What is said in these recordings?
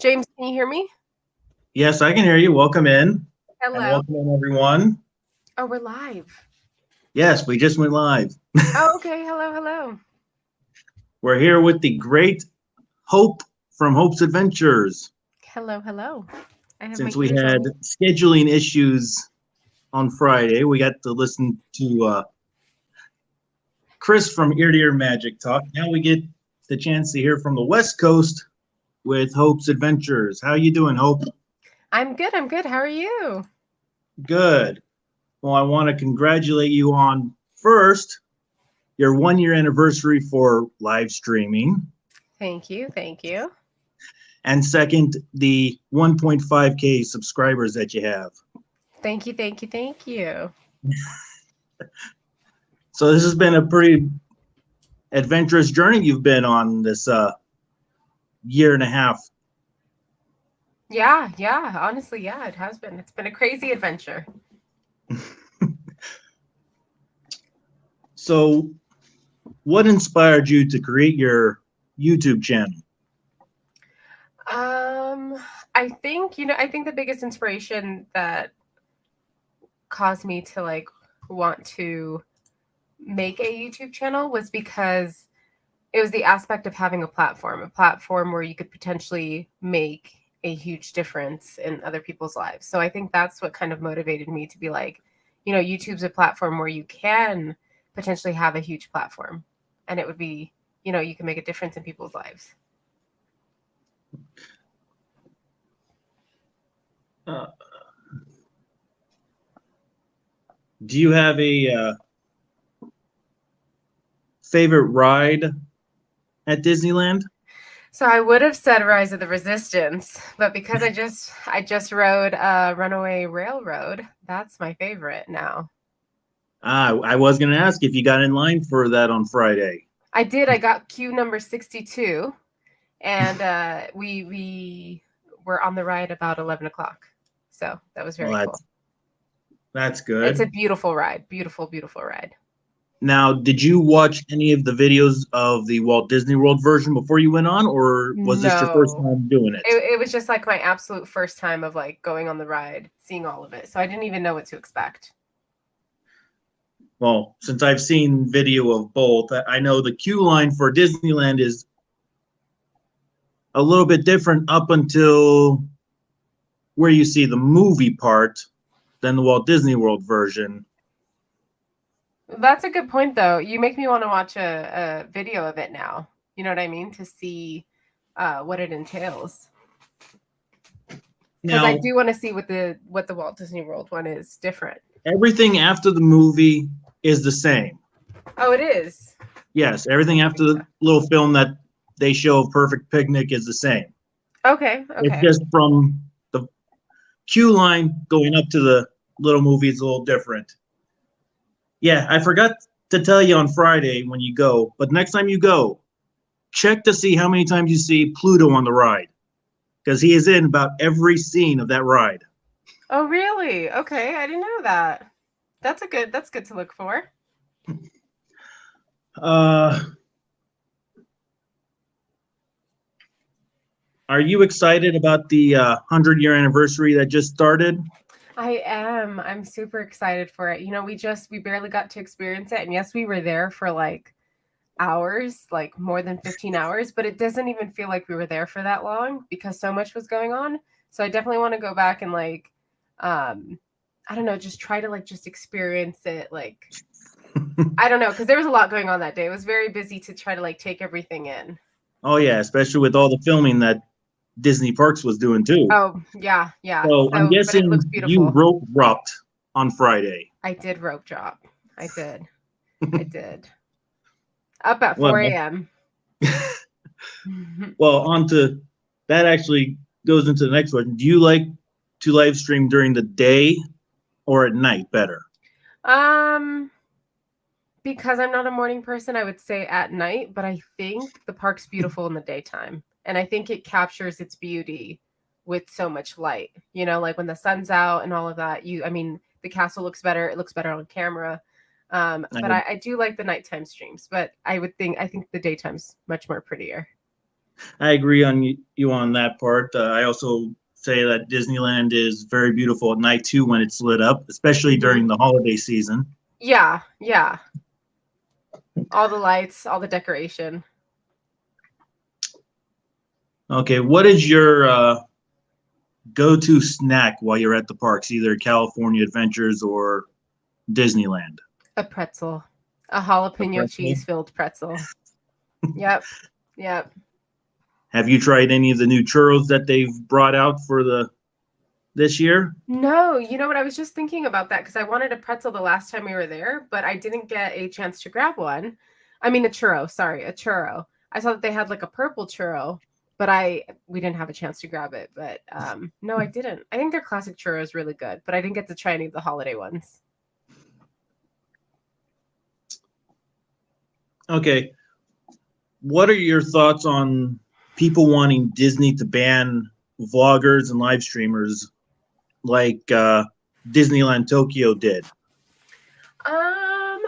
James, can you hear me? Yes, I can hear you. Welcome in. And Hello. welcome in, everyone. Oh, we're live. Yes, we just went live. Oh, okay. Hello, hello. We're here with the great Hope from Hope's Adventures. Hello, hello. I have my Since we ears had on. scheduling issues on Friday, we got to listen to Chris from Ear to Ear Magic Talk. Now we get the chance to hear from the West Coast with Hope's Adventures. How you doing, Hope? I'm good. I'm good. How are you? Good. Well, I want to congratulate you on first your 1 year anniversary for live streaming. Thank you. Thank you. And second, the 1.5K subscribers that you have. Thank you. Thank you. Thank you. So this has been a pretty adventurous journey you've been on this year and a half. Yeah. Honestly, yeah, it has been. It's been a crazy adventure. So what inspired you to create your YouTube channel? I think, I think the biggest inspiration that caused me to want to make a YouTube channel was because it was the aspect of having a platform where you could potentially make a huge difference in other people's lives. So I think that's what kind of motivated me to be like, YouTube's a platform where you can potentially have a huge platform, and it would be, you can make a difference in people's lives. Do you have a favorite ride at Disneyland? So I would have said Rise of the Resistance, but because I just rode Runaway Railroad, that's my favorite now. I was going to ask if you got in line for that on Friday. I did. I got queue number 62, and we were on the ride about 11 o'clock. So that was very cool. That's good. It's a beautiful ride. Beautiful, beautiful ride. Now, did you watch any of the videos of the Walt Disney World version before you went on, or was this your first time doing it? It was just like my absolute first time of like going on the ride, seeing all of it. So I didn't even know what to expect. Well, since I've seen video of both, I know the queue line for Disneyland is a little bit different up until where you see the movie part than the Walt Disney World version. That's a good point, though. You make me want to watch a video of it now. You know what I mean? To see what it entails. Because I do want to see what the Walt Disney World one is different. Everything after the movie is the same. Oh, it is? Yes, everything after the little film that they show of Perfect Picnic is the same. Okay. It's just from the queue line going up to the little movie is a little different. Yeah, I forgot to tell you on Friday when you go, but next time you go, check to see how many times you see Pluto on the ride, because he is in about every scene of that ride. Oh, really? Okay, I didn't know that. That's good to look for. Are you excited about the 100-year anniversary that just started? I am. I'm super excited for it. We barely got to experience it. And yes, we were there for like hours, like more than 15 hours, but it doesn't even feel like we were there for that long because so much was going on. So I definitely want to go back and I don't know, just try to just experience it. I don't know, because there was a lot going on that day. It was very busy to try to take everything in. Oh yeah, especially with all the filming that Disney Parks was doing too. Oh yeah. So I'm guessing you rope dropped on Friday. I did rope drop. I did. Up at 4 a.m. Well, on to that actually goes into the next question. Do you like to live stream during the day or at night better? Because I'm not a morning person, I would say at night, but I think the park's beautiful in the daytime. And I think it captures its beauty with so much light, like when the sun's out and all of that. The castle looks better. It looks better on camera. But I do like the nighttime streams, but I think the daytime's much more prettier. I agree on you on that part. I also say that Disneyland is very beautiful at night too when it's lit up, especially during Mhm. the holiday season. Yeah, yeah. All the lights, all the decoration. Okay, what is your go-to snack while you're at the parks, either California Adventures or Disneyland? A pretzel. A A jalapeno pretzel? cheese filled pretzel. Yep. Yep. Have you tried any of the new churros that they've brought out for the this year? No, you know what? I was just thinking about that because I wanted a pretzel the last time we were there, but I didn't get a chance to grab one. I mean, a churro, sorry, a churro. I saw that they had like a purple churro, but we didn't have a chance to grab it. But no, I didn't. I think their classic churro is really good, but I didn't get to try any of the holiday ones. Okay, what are your thoughts on people wanting Disney to ban vloggers and live streamers like Disneyland Tokyo did? Um,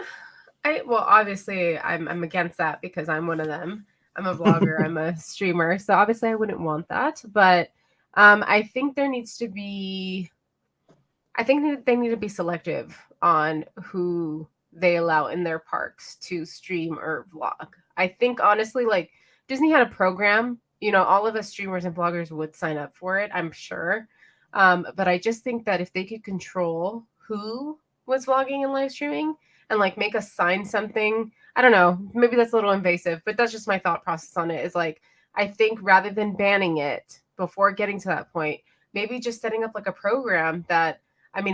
well, obviously I'm against that because I'm one of them. I'm a vlogger, I'm a streamer, so obviously I wouldn't want that. But I think there needs to be I think that they need to be selective on who they allow in their parks to stream or vlog. I think honestly, like Disney had a program, all of us streamers and vloggers would sign up for it, I'm sure. But I just think that if they could control who was vlogging and live streaming and like make us sign something, I don't know, maybe that's a little invasive, but that's just my thought process on it is like, I think rather than banning it before getting to that point, maybe just setting up like a program that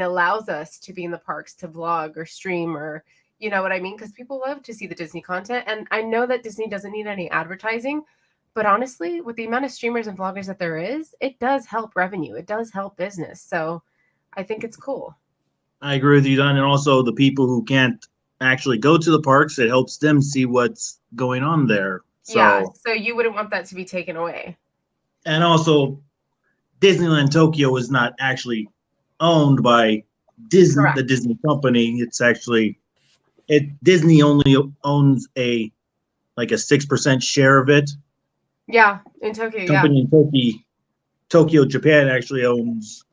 allows us to be in the parks to vlog or stream or, you know what I mean? Because people love to see the Disney content. And I know that Disney doesn't need any advertising, but honestly, with the amount of streamers and vloggers that there is, it does help revenue. It does help business. So I think it's cool. I agree with you, Don. And also the people who can't actually go to the parks, it helps them see what's going on there. Yeah. So, So you wouldn't want that to be taken away. and also Disneyland Tokyo is not actually owned by the Correct. Disney company. It's actually Disney only owns a 6% share of it. Yeah. In Tokyo. Yeah. Company in Tokyo, Japan actually owns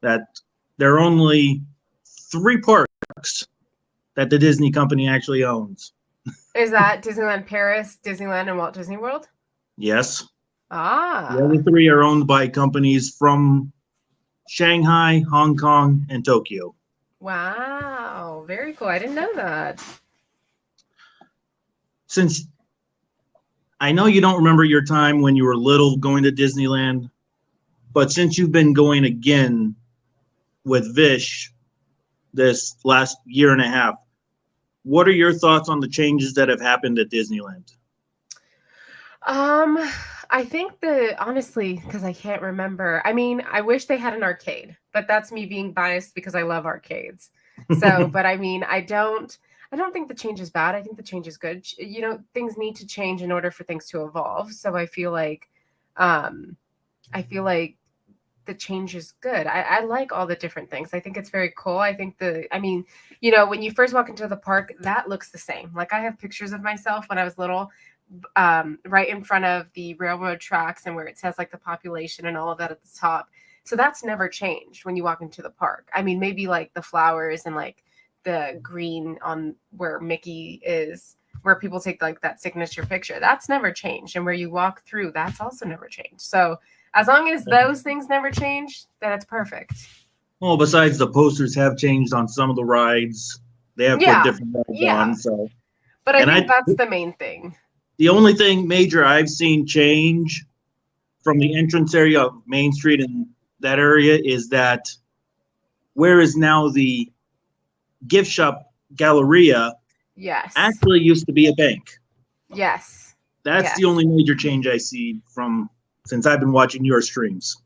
that. There are only 3 parks that the Disney company actually owns. Is that Disneyland Paris, Disneyland, and Walt Disney World? Yes. Ah. The other 3 are owned by companies from Shanghai, Hong Kong, and Tokyo. Wow. Very cool. I didn't know that. Since I know you don't remember your time when you were little going to Disneyland, but since you've been going again with Vish this last year and a half, what are your thoughts on the changes that have happened at Disneyland? I think honestly, because I can't remember. I mean, I wish they had an arcade, but that's me being biased because I love arcades. So, but I don't think the change is bad. I think the change is good. Things need to change in order for things to evolve. So um, I feel like the change is good. I like all the different things. I think it's very cool. I think when you first walk into the park, that looks the same. Like I have pictures of myself when I was little, right in front of the railroad tracks and where it says like the population and all of that at the top. So that's never changed when you walk into the park. I mean, maybe like the flowers and like the green on where Mickey is, where people take like that signature picture. That's never changed. And where you walk through, that's also never changed. So as long as those things never change, then it's perfect. Well, besides the posters have changed on some of the rides, they have put Yeah. different rides Yeah. on. So, But I and think that's the main thing. the only thing major I've seen change from the entrance area of Main Street and that area is that where is now the gift shop Galleria Yes. actually used to be a bank. Yes. That's Yes. the only major change I see since I've been watching your streams.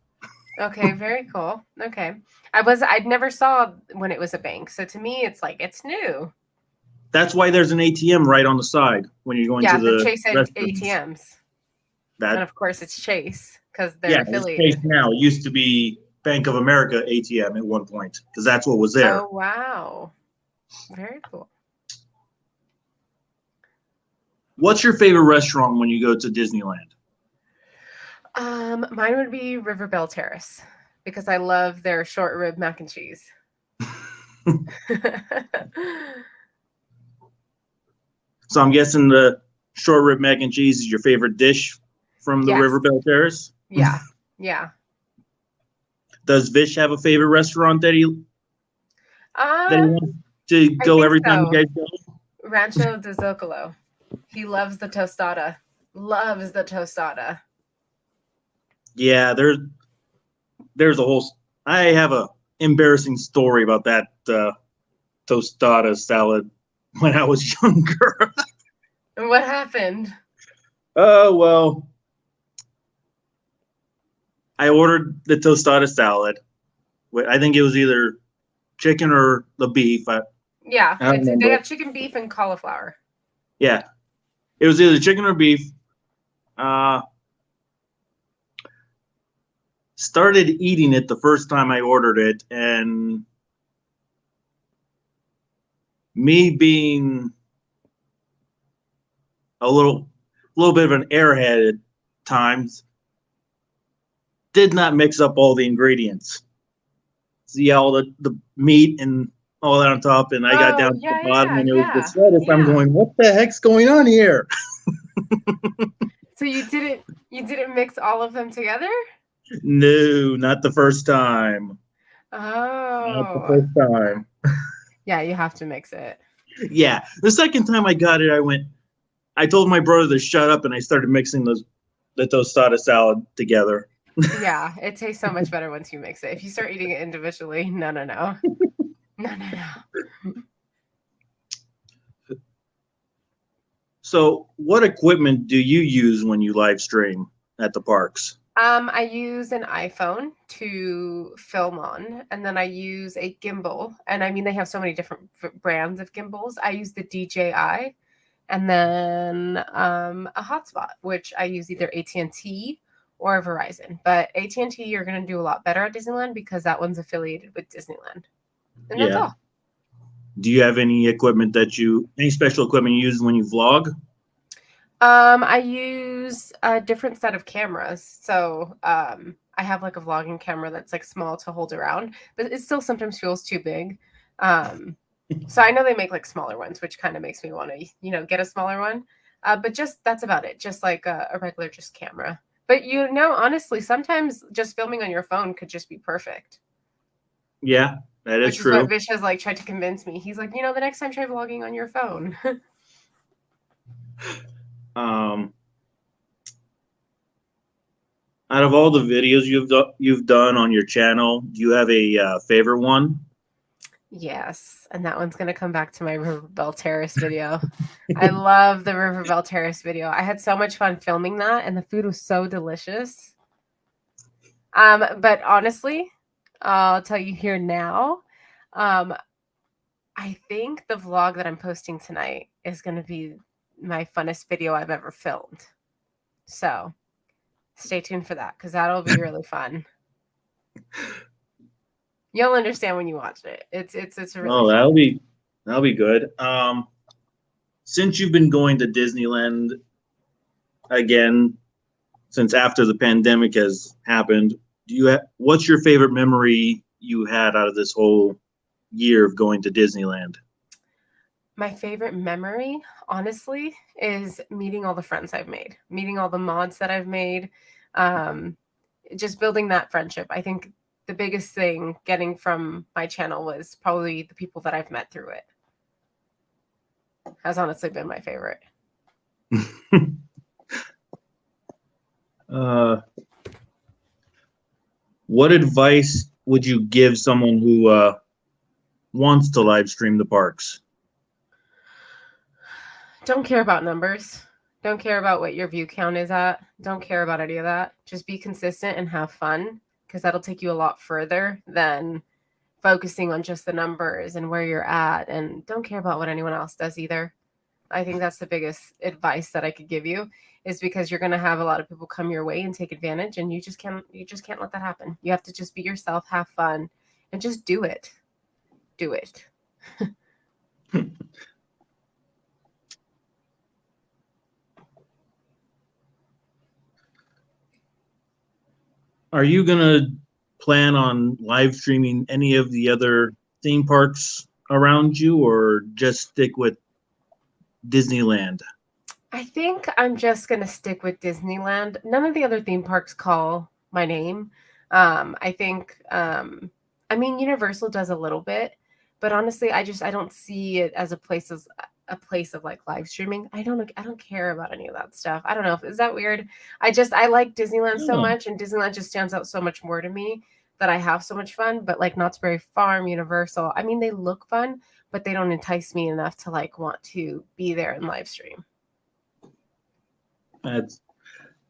Okay, very cool. Okay. I'd never saw when it was a bank. So to me it's like it's new. That's why there's an ATM right on the side when you're going to The the Chase restrooms. ATMs. And That of course it's Chase because they're it's affiliated. Chase now. It used to be Bank of America ATM at one point because that's what was there. Oh wow. Very cool. What's your favorite restaurant when you go to Disneyland? Mine would be Riverbell Terrace because I love their short rib mac and cheese. So I'm guessing the short rib mac and cheese is your favorite dish from the Yes. Riverbell Terrace? Yeah. Yeah. Does Vish have a favorite restaurant that he wants to I go think every time so. you guys go? Rancho de Zocalo. He loves the tostada. Loves the tostada. Yeah, there's a whole. I have a embarrassing story about that tostada salad when I was younger. And what happened? Oh well, I ordered the tostada salad. I think it was either chicken or the beef. Yeah, I don't they remember. have chicken, beef, and cauliflower. Yeah, it was either chicken or beef. Started eating it the first time I ordered it, and me being a little bit of an airhead at times, did not mix up all the ingredients. See all the meat and all that on top, and I got down to the bottom, and it was the slightest. I'm going, what the heck's going on here? So you didn't mix all of them together? No, not the first time. Not the Oh. first time. Yeah, you have to mix it. Yeah, the second time I got it, I told my brother to shut up, and I started mixing the tostada salad together. Yeah, it tastes so much better once you mix it. If you start eating it individually, no. No. So, what equipment do you use when you live stream at the parks? I use an iPhone to film on, and then I use a gimbal. And I mean, they have so many different brands of gimbals. I use the DJI, and then a hotspot, which I use either AT&T or Verizon. But AT&T, you're going to do a lot better at Disneyland because that one's affiliated with Disneyland. And that's all. Do you have any special equipment you use when you vlog? I use a different set of cameras. So I have like a vlogging camera that's like small to hold around, but it still sometimes feels too big. So I know they make like smaller ones, which kind of makes me want to, get a smaller one. But just that's about it. Just like a regular just camera. But honestly, sometimes just filming on your phone could just be perfect. Yeah, that is true. Which is what Vish has like tried to convince me. He's like, the next time try vlogging on your phone. Out of all the videos you've done on your channel, do you have a favorite one? Yes, and that one's going to come back to my Riverbell Terrace video. I love the Riverbell Terrace video. I had so much fun filming that, and the food was so delicious. But honestly, I'll tell you here now, I think the vlog that I'm posting tonight is going to be my funnest video I've ever filmed. So stay tuned for that because that'll be really fun. You'll understand when you watch it. It's really fun. That'll be good. Since you've been going to Disneyland again, since after the pandemic has happened, what's your favorite memory you had out of this whole year of going to Disneyland? My favorite memory, honestly, is meeting all the friends I've made, meeting all the mods that I've made, just building that friendship. I think the biggest thing getting from my channel was probably the people that I've met through it. Has honestly been my favorite. What advice would you give someone who wants to live stream the parks? Don't care about numbers. Don't care about what your view count is at. Don't care about any of that. Just be consistent and have fun because that'll take you a lot further than focusing on just the numbers and where you're at. And don't care about what anyone else does either. I think that's the biggest advice that I could give you is because you're going to have a lot of people come your way and take advantage, and you just can't let that happen. You have to just be yourself, have fun, and just do it. Do it. Are you gonna plan on live streaming any of the other theme parks around you, or just stick with Disneyland? I think I'm just gonna stick with Disneyland. None of the other theme parks call my name. I think, I mean, Universal does a little bit, but honestly, I don't see it as a place of like live streaming. I don't care about any of that stuff. I don't know. Is that weird? I like Disneyland so Oh, much, and Disneyland just stands out so much more to me that I have so much fun. But like Knott's Berry Farm, Universal, I mean, they look fun, but they don't entice me enough to like want to be there and live stream.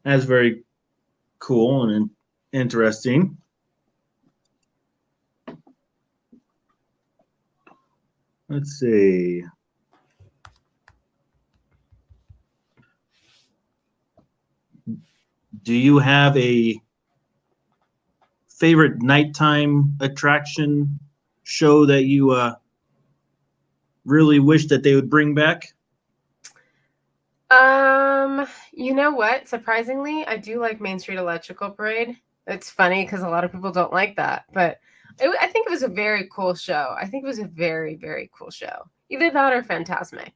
that's very cool and interesting. Let's see. Do you have a favorite nighttime attraction show that you really wish that they would bring back? You know what? Surprisingly, I do like Main Street Electrical Parade. It's funny because a lot of people don't like that, but I think it was a very cool show. I think it was a very, very cool show. Either that or Fantasmic.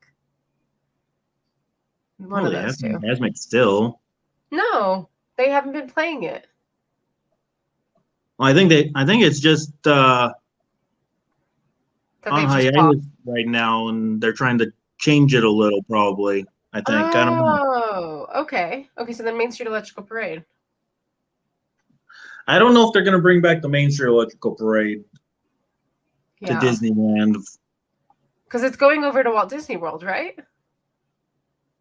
One Oh, of they those have two. Fantasmic still. No, they haven't been playing it. Well, I think it's just That on they've just paused. hiatus right now, and they're trying to change it a little. Probably, I think. I don't know. Oh, okay. Okay, so then Main Street Electrical Parade. I don't know if they're going to bring back the Main Street Electrical Parade to Yeah. Disneyland. Because it's going over to Walt Disney World, right?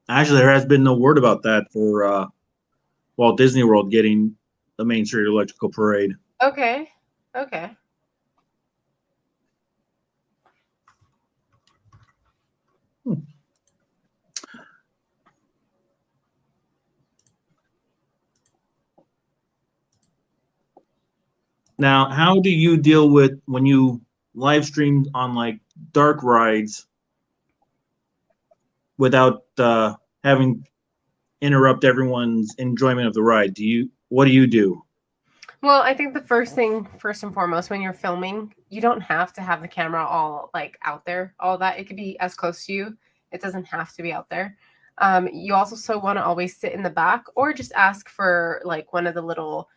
Actually, there has been no word about that for Walt Disney World getting the Main Street Electrical Parade. Okay. Okay. Now, how do you deal with when you live stream on like dark rides without having interrupt everyone's enjoyment of the ride? What do you do? Well, I think the first thing, first and foremost, when you're filming, you don't have to have the camera all like out there, all that. It could be as close to you. It doesn't have to be out there. You also so want to always sit in the back or just ask for like one of the little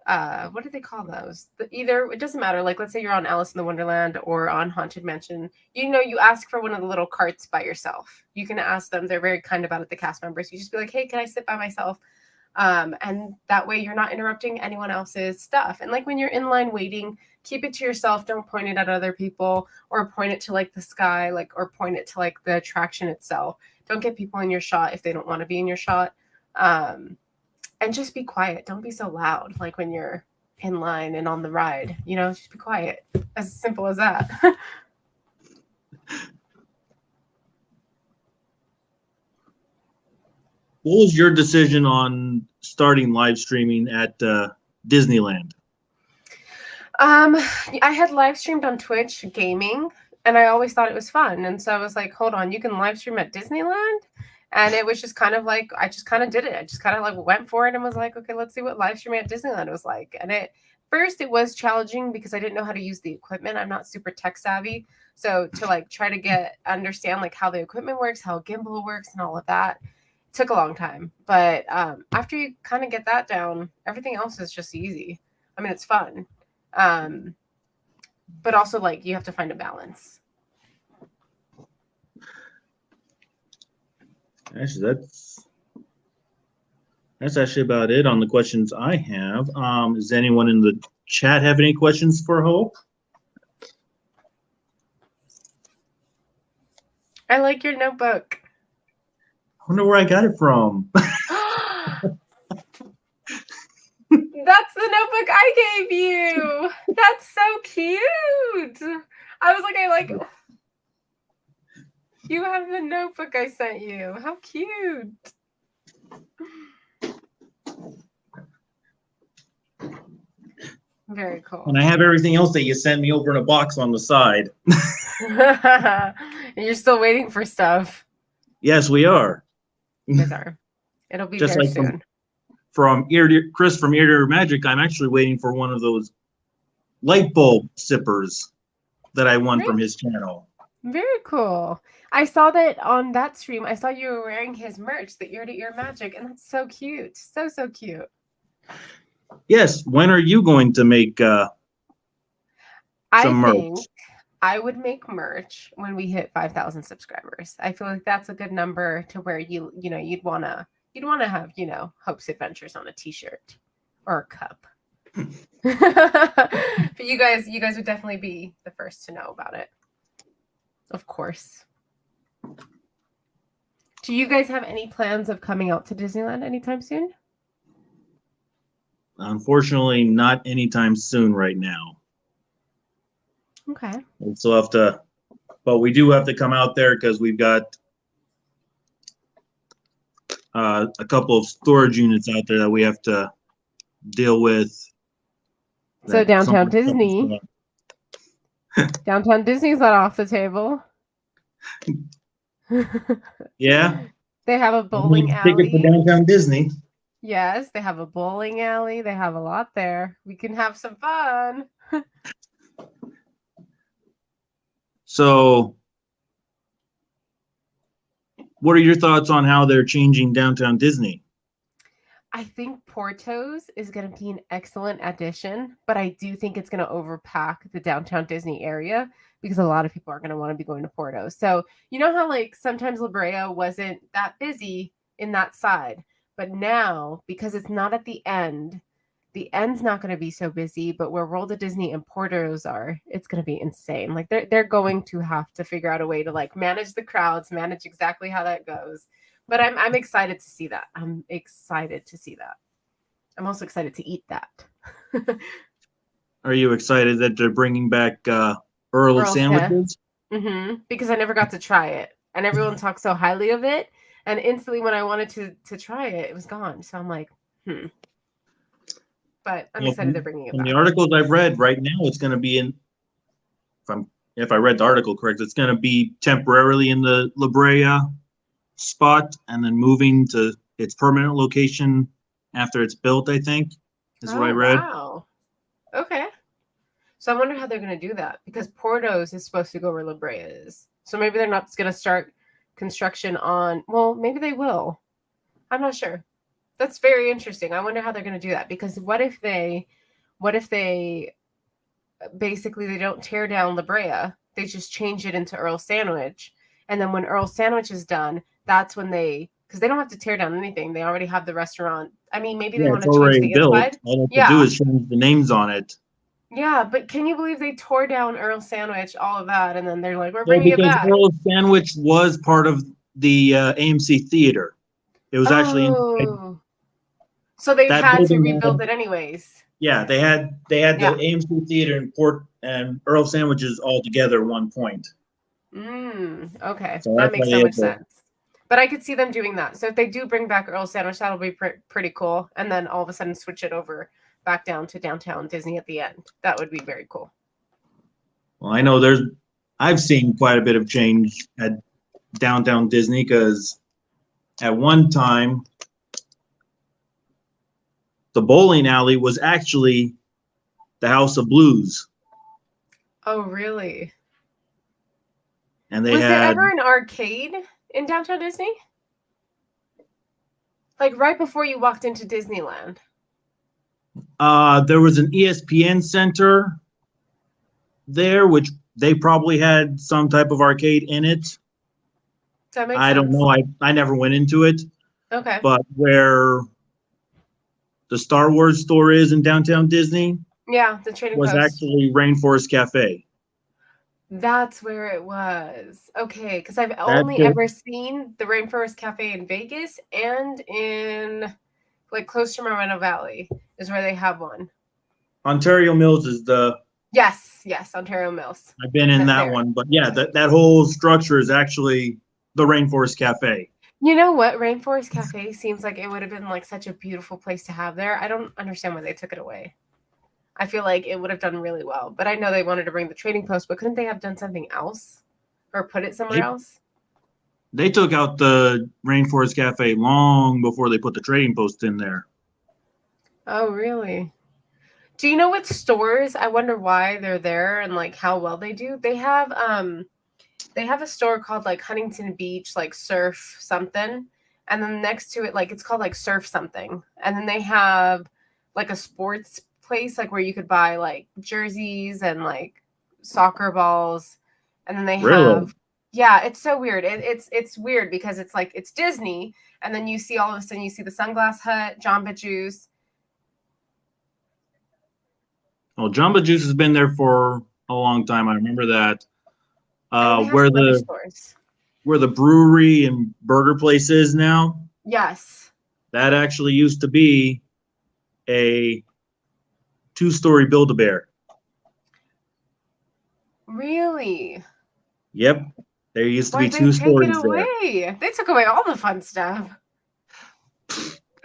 what do they call those? Either it doesn't matter. Like let's say you're on Alice in the Wonderland or on Haunted Mansion. You know, you ask for one of the little carts by yourself. You can ask them. They're very kind about it, the cast members. You just be like, hey, can I sit by myself? And that way you're not interrupting anyone else's stuff. And like when you're in line waiting, keep it to yourself. Don't point it at other people or point it to like the sky, like or point it to like the attraction itself. Don't get people in your shot if they don't want to be in your shot. And just be quiet. Don't be so loud. Like when you're in line and on the ride, you know, just be quiet. As simple as that. What was your decision on starting live streaming at Disneyland? I had live streamed on Twitch gaming, and I always thought it was fun. And so I was like, hold on, you can live stream at Disneyland? And it was just kind of like, I just kind of did it. I just kind of like went for it and was like, okay, let's see what live streaming at Disneyland was like. And first it was challenging because I didn't know how to use the equipment. I'm not super tech savvy. So to like try to understand like how the equipment works, how a gimbal works and all of that took a long time. But after you kind of get that down, everything else is just easy. I mean, it's fun. But also like you have to find a balance. Actually, that's actually about it on the questions I have. Does anyone in the chat have any questions for Hope? I like your notebook. I wonder where I got it from. That's the notebook I gave you. That's so cute. I was like, you have the notebook I sent you. How cute. Very cool. And I have everything else that you sent me over in a box on the side. And you're still waiting for stuff. Yes, we are. You guys are. It'll be Just there like soon. from Chris from Ear to Ear Magic, I'm actually waiting for one of those light bulb sippers that I won from his channel. Very cool. I saw that on that stream. I saw you were wearing his merch, the Ear to Ear Magic, and that's so cute. So cute. Yes. When are you going to make some merch? Think I would make merch when we hit 5,000 subscribers. I feel like that's a good number to where you'd want to have, Hope's Adventures on a t-shirt or a cup. But you guys would definitely be the first to know about it. Of course. Do you guys have any plans of coming out to Disneyland anytime soon? Unfortunately, not anytime soon right now. Okay. We'll still have to, but we do have to come out there because we've got a couple of storage units out there that we have to deal with. So downtown Disney. Downtown Disney's not off the table. Yeah. They have a bowling alley. Ticket to downtown Disney. Yes, they have a bowling alley. They have a lot there. We can have some fun. So, what are your thoughts on how they're changing downtown Disney? I think Portos is going to be an excellent addition, but I do think it's going to overpack the downtown Disney area because a lot of people are going to want to be going to Portos. So, you know how like sometimes La Brea wasn't that busy in that side, but now because it's not at the end's not going to be so busy, but where World of Disney and Portos are, it's going to be insane. Like they're going to have to figure out a way to like manage the crowds, manage exactly how that goes. But I'm excited to see that. I'm excited to see that. I'm also excited to eat that. Are you excited that they're bringing back Earl sandwiches? Mm-hmm. Because I never got to try it, and everyone talks so highly of it, and instantly when I wanted to try it, it was gone. So I'm like, But I'm excited they're bringing it back. In the articles I've read right now, it's going to be in. If I read the article correct, it's going to be temporarily in the La Brea spot and then moving to its permanent location after it's built, I think, is what I read. Wow. Okay. So I wonder how they're going to do that because Portos is supposed to go where La Brea is. So maybe they're not going to start construction on, well, maybe they will. I'm not sure. That's very interesting. I wonder how they're going to do that because what if they basically they don't tear down La Brea, they just change it into Earl Sandwich. And then when Earl Sandwich is done, that's when because they don't have to tear down anything. They already have the restaurant. I mean, maybe they want to change the inside. All they have to do is change the names on it. Yeah, but can you believe they tore down Earl Sandwich, all of that, and then they're like, we're bringing it back? Because Earl Sandwich was part of the AMC theater. It was actually so they had to rebuild it anyways. Yeah, they had the AMC theater and Earl Sandwiches all together at one point. Okay, so that makes so much sense. But I could see them doing that. So if they do bring back Earl Sandwich, that'll be pretty cool. And then all of a sudden switch it over back down to downtown Disney at the end. That would be very cool. Well, I know I've seen quite a bit of change at downtown Disney because at one time the bowling alley was actually the House of Blues. Oh, really? And was there ever an arcade in downtown Disney? Like right before you walked into Disneyland? There was an ESPN center there, which they probably had some type of arcade in it. That makes sense. I don't know. I never went into it. Okay. But where the Star Wars store is in downtown Disney, the trading was post. Actually Rainforest Cafe. That's where it was. Okay, because I've only ever seen the Rainforest Cafe in Vegas and in like close to Moreno Valley is where they have one. Ontario Mills is the yes, Ontario Mills. I've been in that one, but yeah, that whole structure is actually the Rainforest Cafe. You know what? Rainforest Cafe seems like it would have been like such a beautiful place to have there. I don't understand why they took it away. I feel like it would have done really well, but I know they wanted to bring the trading post, but couldn't they have done something else or put it somewhere else? They took out the Rainforest Cafe long before they put the trading post in there. Oh, really? Do you know what stores? I wonder why they're there and like how well they do. They have a store called like Huntington Beach, like surf something. And then next to it, like it's called like surf something. And then they have like a sports place, like where you could buy like jerseys and like soccer balls. And then they Really? have, yeah, it's so weird. It's weird because it's like it's Disney, and then you see all of a sudden you see the Sunglass Hut, Jamba Juice. Well, Jamba Juice has been there for a long time. I remember that. And then they have Where some other the stores. brewery and burger place is now, Yes. that actually used to be a 2-story Build-A-Bear. Really? Yep, there used to be Why'd they two take it stories there. away? They took away all the fun stuff.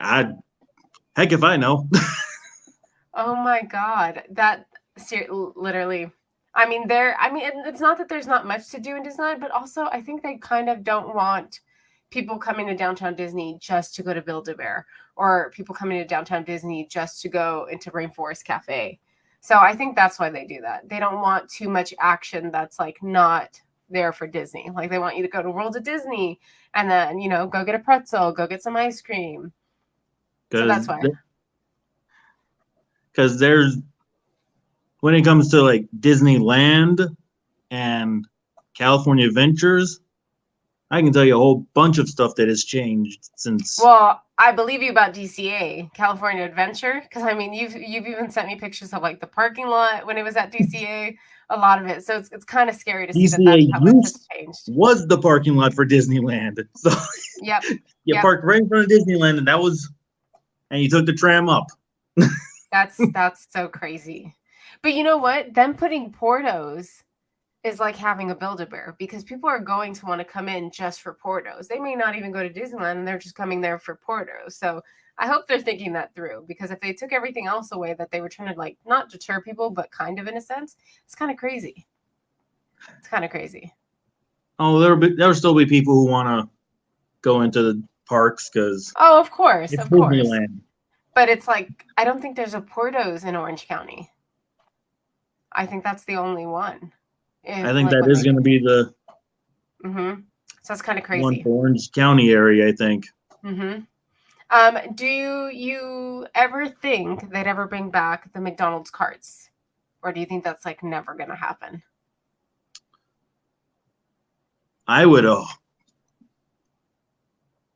I Heck if I know. Oh my god, literally. I mean, it's not that there's not much to do in Disneyland, but also I think they kind of don't want people coming to downtown Disney just to go to Build-A-Bear, or people coming to downtown Disney just to go into Rainforest Cafe. So I think that's why they do that. They don't want too much action that's like not there for Disney. Like they want you to go to World of Disney and then, go get a pretzel, go get some ice cream. So that's why. Because there's, when it comes to like Disneyland and California Adventures, I can tell you a whole bunch of stuff that has changed since. Well, I believe you about DCA, California Adventure, because I mean, you've even sent me pictures of like the parking lot when it was at DCA, a lot of it. So it's kind of scary to see DCA that's how much has changed. Was the parking lot for Disneyland. So Yep. you parked right in front of Disneyland, and you took the tram up. That's so crazy. But you know what? Them putting Portos is like having a Build-A-Bear, because people are going to want to come in just for Portos. They may not even go to Disneyland, and they're just coming there for Portos. So I hope they're thinking that through, because if they took everything else away that they were trying to like not deter people, but kind of in a sense, it's kind of crazy. It's kind of crazy. Oh, there'll still be people who want to go into the parks because of course, it's of course. Disneyland. But it's like, I don't think there's a Portos in Orange County. I think that's the only one. I think that is going to be the so that's kind of crazy. one for Orange County area, I think. Do you ever think they'd ever bring back the McDonald's carts? Or do you think that's like never going to happen? I would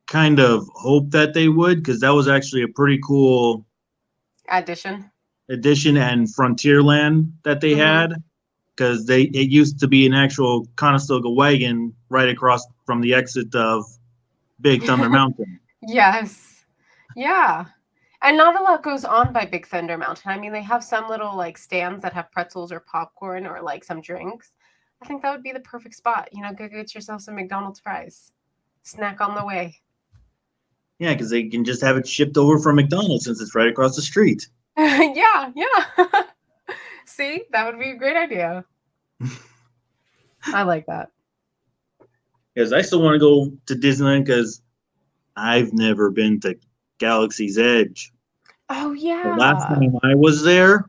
kind of hope that they would, because that was actually a pretty cool addition and Frontierland that they had, because it used to be an actual Conestoga wagon right across from the exit of Big Thunder Mountain. Yes. Yeah. And not a lot goes on by Big Thunder Mountain. I mean, they have some little like stands that have pretzels or popcorn or like some drinks. I think that would be the perfect spot. Go get yourself some McDonald's fries. Snack on the way. Yeah, because they can just have it shipped over from McDonald's since it's right across the street. Yeah. See, that would be a great idea. I like that. Because I still want to go to Disneyland because I've never been to Galaxy's Edge. Oh, yeah. The last time I was there,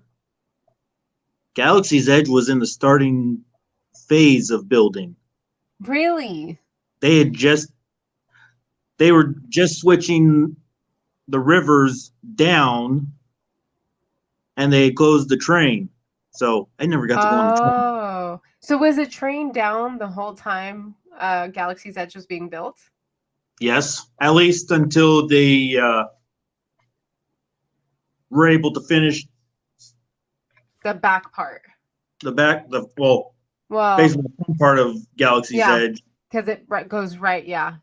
Galaxy's Edge was in the starting phase of building. Really? They were just switching the rivers down, and they closed the train. So I never got to go on the train. Oh, so was the train down the whole time Galaxy's Edge was being built? Yes, at least until they were able to finish the back part. Basically the front part of Galaxy's Edge. Because it goes right, yeah.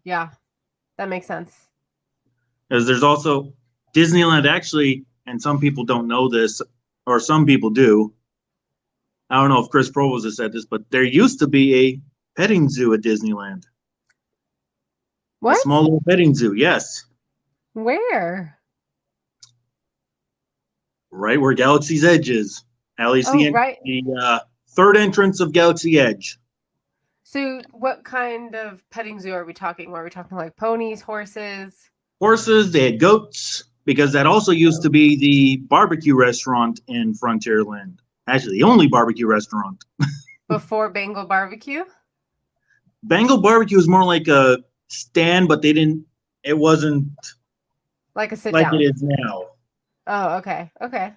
That makes sense. Because there's also Disneyland actually, and some people don't know this, or some people do. I don't know if Chris Provost has said this, but there used to be a petting zoo at Disneyland. What? A small little petting zoo, yes. Where? Right where Galaxy's Edge is. At least the third entrance of Galaxy Edge. So what kind of petting zoo are we talking? Are we talking like ponies, horses? Horses, they had goats. because that also used to be the barbecue restaurant in Frontierland. Actually, the only barbecue restaurant. Before Bengal barbecue? Bengal barbecue is more like a stand, but it wasn't Like a sit like down. it is now. Oh, okay. Okay.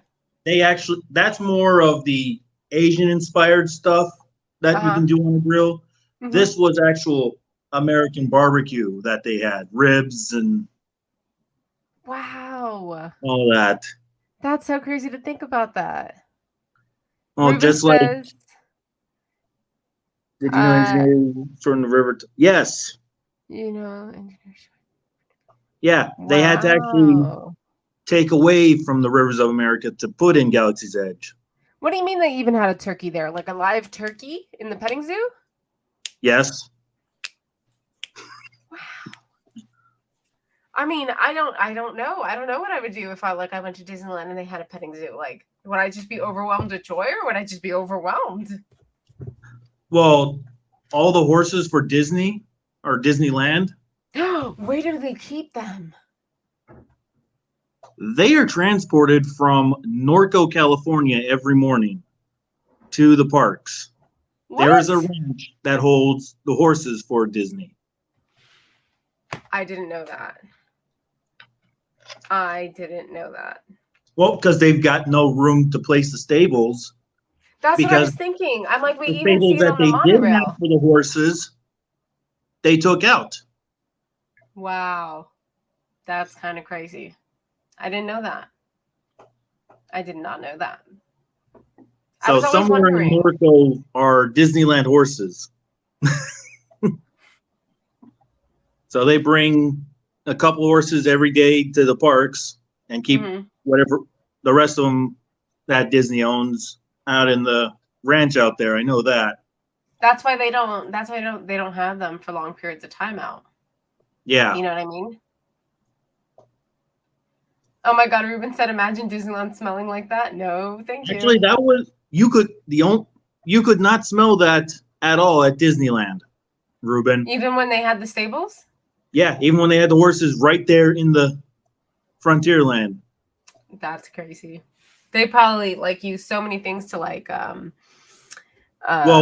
That's more of the Asian inspired stuff that you can do on a grill. Mm-hmm. This was actual American barbecue that they had, ribs and Wow. all that. That's so crazy to think about that. Well, Ruben just like, says, did you know engineering from the river? Yes. You know, Yeah, they had to actually take away from the rivers of America to put in Galaxy's Edge. What do you mean they even had a turkey there? Like a live turkey in the petting zoo? Yes. Wow. I mean, I don't know. I don't know what I would do if I went to Disneyland and they had a petting zoo. Like, would I just be overwhelmed with joy, or would I just be overwhelmed? Well, all the horses for Disney or Disneyland. Where do they keep them? They are transported from Norco, California every morning to the parks. What? There is a ranch that holds the horses for Disney. I didn't know that. I didn't know that. Well, because they've got no room to place the stables. That's what I was thinking. I'm like, we the even see it on the stables that they did monorail. have for the horses, they took out. Wow. That's kind of crazy. I didn't know that. I did not know that. So somewhere in Norco are Disneyland horses. So they bring a couple horses every day to the parks and keep whatever the rest of them that Disney owns out in the ranch out there. I know that. That's why they don't have them for long periods of time out. Yeah. You know what I mean? Oh my God, Ruben said, imagine Disneyland smelling like that. No, thank you. Actually, that was you could not smell that at all at Disneyland, Ruben. Even when they had the stables? Yeah, even when they had the horses right there in the Frontierland. That's crazy. They probably use so many things to well,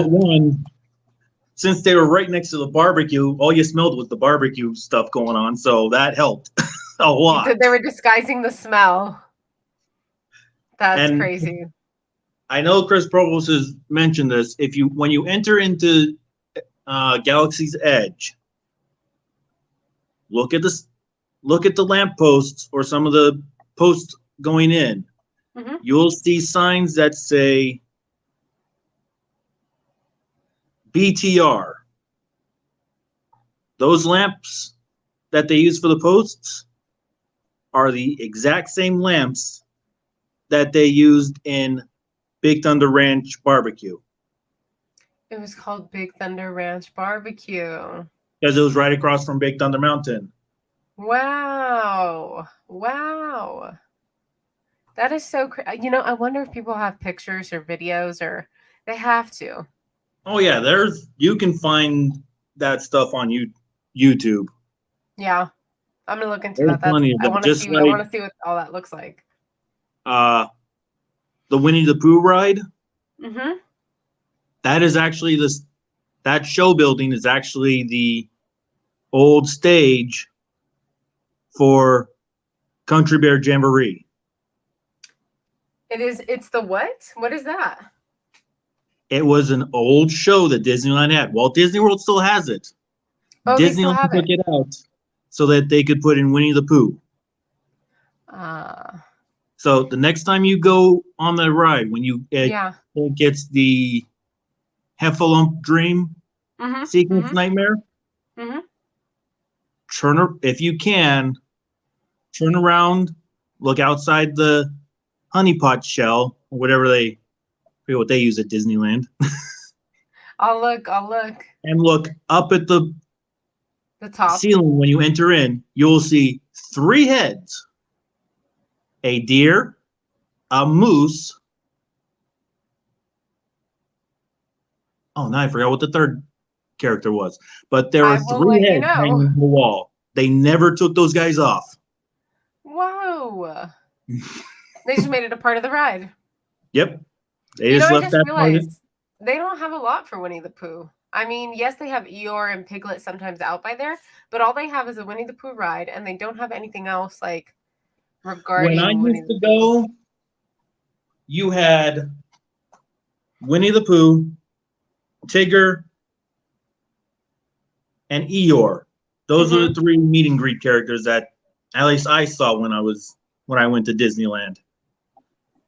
one, since they were right next to the barbecue, all you smelled was the barbecue stuff going on, so that helped a lot. They were disguising the smell. That's crazy. I know Chris Provost has mentioned this. When you enter into Galaxy's Edge, look at the lampposts or some of the posts going in. Mm-hmm. You'll see signs that say BTR. Those lamps that they use for the posts are the exact same lamps that they used in Big Thunder Ranch Barbecue. It was called Big Thunder Ranch Barbecue. Because it was right across from Big Thunder Mountain. Wow. Wow. That is so crazy. I wonder if people have pictures or videos, or they have to. Oh, yeah. You can find that stuff on YouTube. Yeah. I'm going to look into that. I want to see what all that looks like. The Winnie the Pooh ride. Mm-hmm. That is actually that show building is actually the old stage for Country Bear Jamboree. It's the what? What is that? It was an old show that Disneyland had. Walt Disney World still has it. Oh, Disneyland took it out so that they could put in Winnie the Pooh. So the next time you go on the ride, when it gets the Heffalump Dream sequence nightmare, if you can, turn around, look outside the honey pot shell, or whatever I forget what they use at Disneyland. I'll look. And look up at the top ceiling when you enter in. You'll see 3 heads: a deer, a moose. Oh, now I forgot what the third character was. But there were 3 heads hanging on the wall. They never took those guys off. Whoa. They just made it a part of the ride. Yep. They You know, just I left just that part. realized they don't have a lot for Winnie the Pooh. I mean, yes, they have Eeyore and Piglet sometimes out by there, but all they have is a Winnie the Pooh ride, and they don't have anything else like When I regarding Winnie used the to Pooh. go, you had Winnie the Pooh, Tigger, and Eeyore. Those are the three meet and greet characters that at least I saw when I went to Disneyland.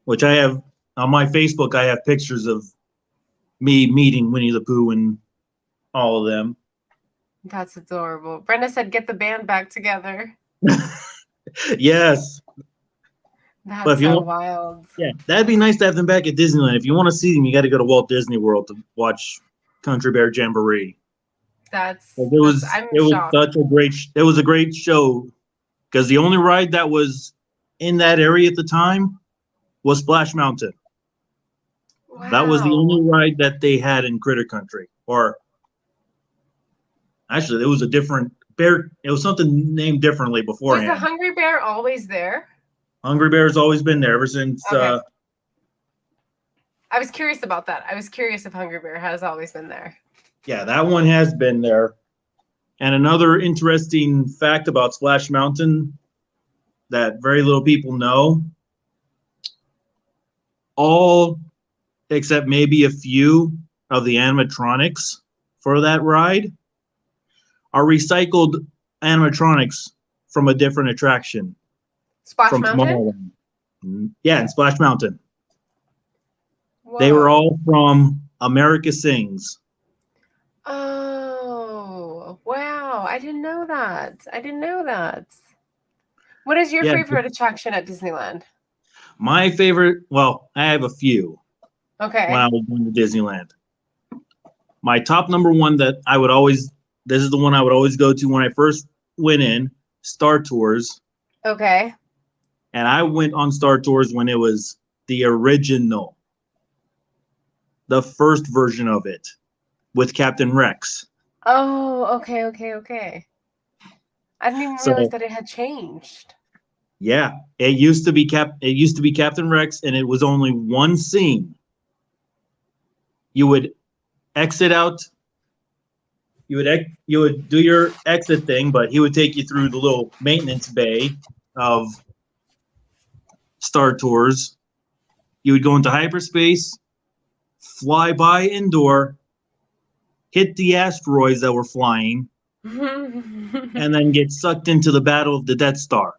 Which I have on my Facebook, I have pictures of me meeting Winnie the Pooh and all of them. That's adorable. Brenda said, "Get the band back together." Yes. That's But if you so want, wild. yeah, that'd be nice to have them back at Disneyland. If you want to see them, you got to go to Walt Disney World to watch Country Bear Jamboree. I'm It was shocked. such a great show because the only ride that was in that area at the time was Splash Mountain. Wow. That was the only ride that they had in Critter Country. Or actually, it was a different bear. It was something named differently beforehand. Was the Hungry Bear always there? Hungry Bear's always been there ever since. Okay. I was curious about that. I was curious if Hungry Bear has always been there. Yeah, that one has been there. And another interesting fact about Splash Mountain that very little people know, all except maybe a few of the animatronics for that ride are recycled animatronics from a different attraction. Splash Mountain? Yeah, in Splash Mountain. Whoa. They were all from America Sings. Oh, wow. I didn't know that. What is your favorite attraction at Disneyland? My favorite, well, I have a few. Okay. When I was going to Disneyland. My top number one that I would always, this is the one I would always go to when I first went in, Star Tours. Okay. And I went on Star Tours when it was the original, the first version of it with Captain Rex. Oh, okay. I didn't even realize that it had changed. Yeah, it used to be Captain Rex, and it was only one scene. You would exit out. You would do your exit thing, but he would take you through the little maintenance bay of Star Tours. You would go into hyperspace, fly by indoor, hit the asteroids that were flying, and then get sucked into the battle of the Death Star.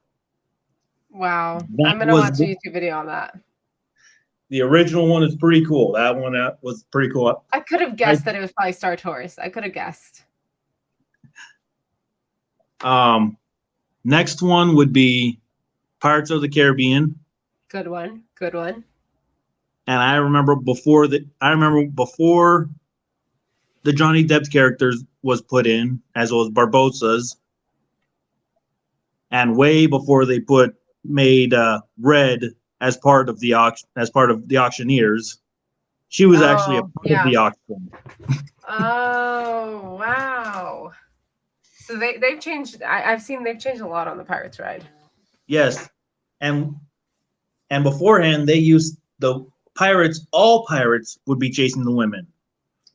Wow. I'm going to watch a YouTube video on that. The original one is pretty cool. That one was pretty cool. I could have guessed that it was probably Star Tours. I could have guessed. Next one would be Pirates of the Caribbean. Good one. And I remember before the Johnny Depp characters was put in, as well as Barbossa's, and way before they made Red as part of the auctioneers. She was actually a part of the auction. Oh, wow. So they've changed. I've seen they've changed a lot on the Pirates ride. Yes. And beforehand they used the pirates, all pirates would be chasing the women.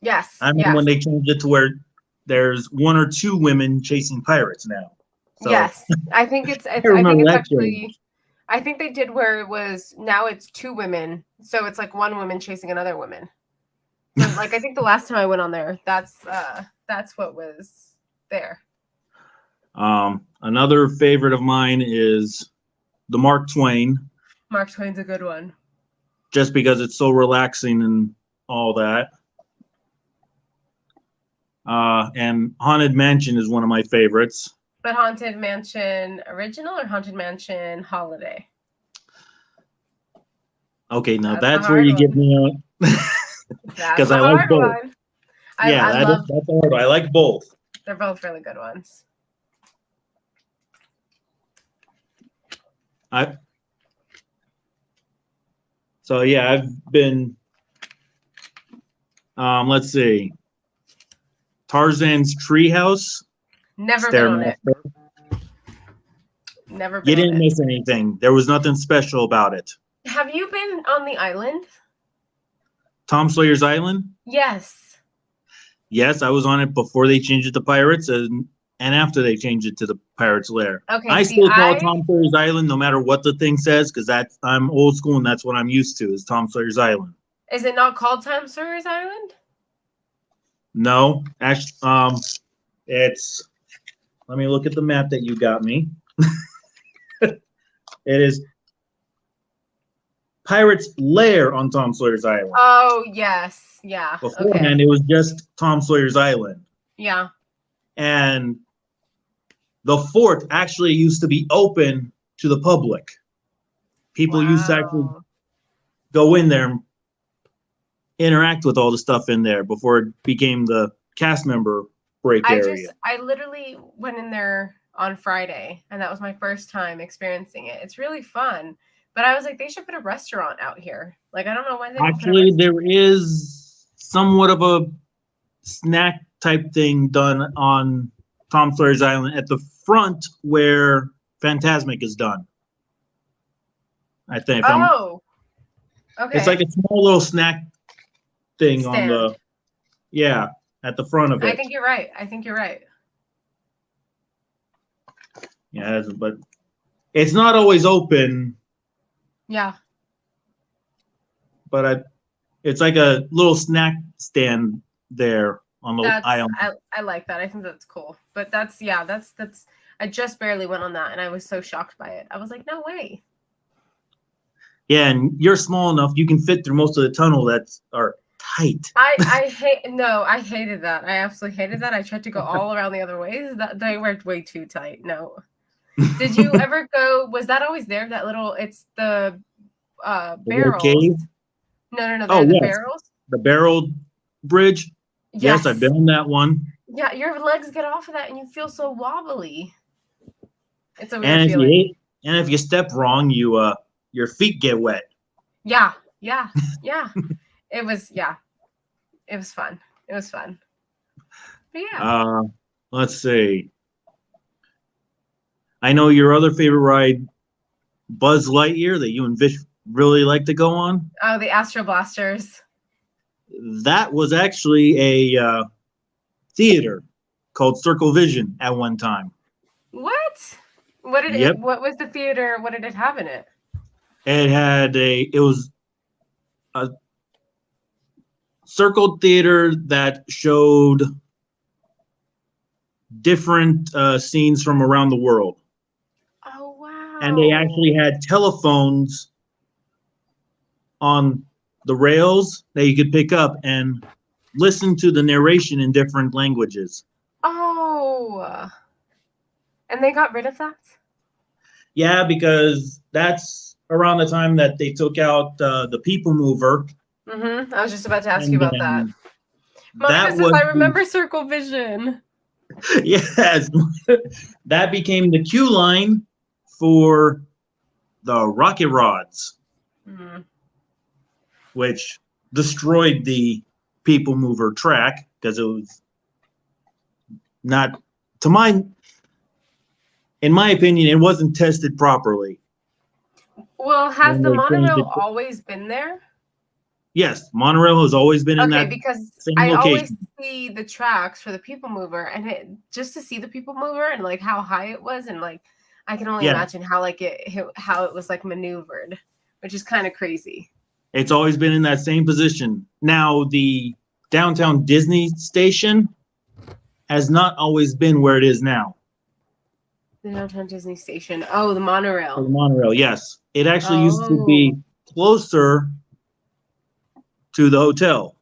Yes. I remember when they changed it to where there's one or two women chasing pirates now. So, yes. I think it's I think they did where it was now it's two women. So it's like one woman chasing another woman. So like I think the last time I went on there, that's what was there. Another favorite of mine is the Mark Twain. Mark Twain's a good one. Just because it's so relaxing and all that. And Haunted Mansion is one of my favorites. But Haunted Mansion Original or Haunted Mansion Holiday? Okay, now that's where you get me on. Because I like both. That's a hard one. I like both. They're both really good ones. So yeah, I've been. Let's see. Tarzan's Treehouse. Never been on it. Never You been on didn't it. miss anything. There was nothing special about it. Have you been on the island? Tom Sawyer's Island? Yes. Yes, I was on it before they changed it to Pirates and after they changed it to the Pirates Lair. Okay, I see, still call it Tom Sawyer's Island no matter what the thing says because I'm old school and that's what I'm used to is Tom Sawyer's Island. Is it not called Tom Sawyer's Island? No, actually, it's. Let me look at the map that you got me. It is Pirates Lair on Tom Sawyer's Island. Oh, yes. Yeah. Beforehand, Okay. it was just Tom Sawyer's Island. Yeah. And the fort actually used to be open to the public. People used to actually go in there and interact with all the stuff in there before it became the cast member break area. I literally went in there on Friday, and that was my first time experiencing it. It's really fun. But I was like, they should put a restaurant out here. Like, I don't know why they Actually, there is somewhat of a snack type thing done on Tom Sawyer's Island at the front where Fantasmic is done. I think. Oh, okay. It's like a small little snack thing Stand. on the, at the front of it. I think you're right. Yeah, but it's not always open. Yeah. But it's like a little snack stand there on the island. I like that. I think that's cool. But that's I just barely went on that and I was so shocked by it. I was like, no way. Yeah, and you're small enough you can fit through most of the tunnel that are tight. I hated that. I absolutely hated that. I tried to go all around the other ways. That they were way too tight. No. Did you ever go? Was that always there? That little, it's the barrels. Cave? No. The yes. Barrels. The barrel bridge. Yes, I've been on that one. Yeah, your legs get off of that and you feel so wobbly. It's a weird feeling. And if you step wrong, your feet get wet. Yeah. It was fun. But yeah. Let's see. I know your other favorite ride, Buzz Lightyear, that you and Vish really like to go on. Oh, the Astro Blasters. That was actually a theater called Circle Vision at one time. What? What was the theater? What did it have in it? It was a circle theater that showed different scenes from around the world. Oh, wow. And they actually had telephones on the rails that you could pick up and listen to the narration in different languages. Oh. And they got rid of that? Yeah, because that's around the time that they took out the People Mover. Mm-hmm. I was just about to ask you about that. Monica says, I remember Circle Vision. Yes. That became the queue line for the Rocket Rods, which destroyed the People Mover track because it was not, in my opinion, it wasn't tested properly. Well, has the monorail always been there? Yes, monorail has always been in that because same I location. Always see the tracks for the People Mover, and just to see the People Mover and like how high it was, and like I can only imagine how it was like maneuvered, which is kind of crazy. It's always been in that same position. Now the downtown Disney station has not always been where it is now. The downtown Disney station. Oh, the monorail. The monorail, yes. It actually used to be closer to the hotel.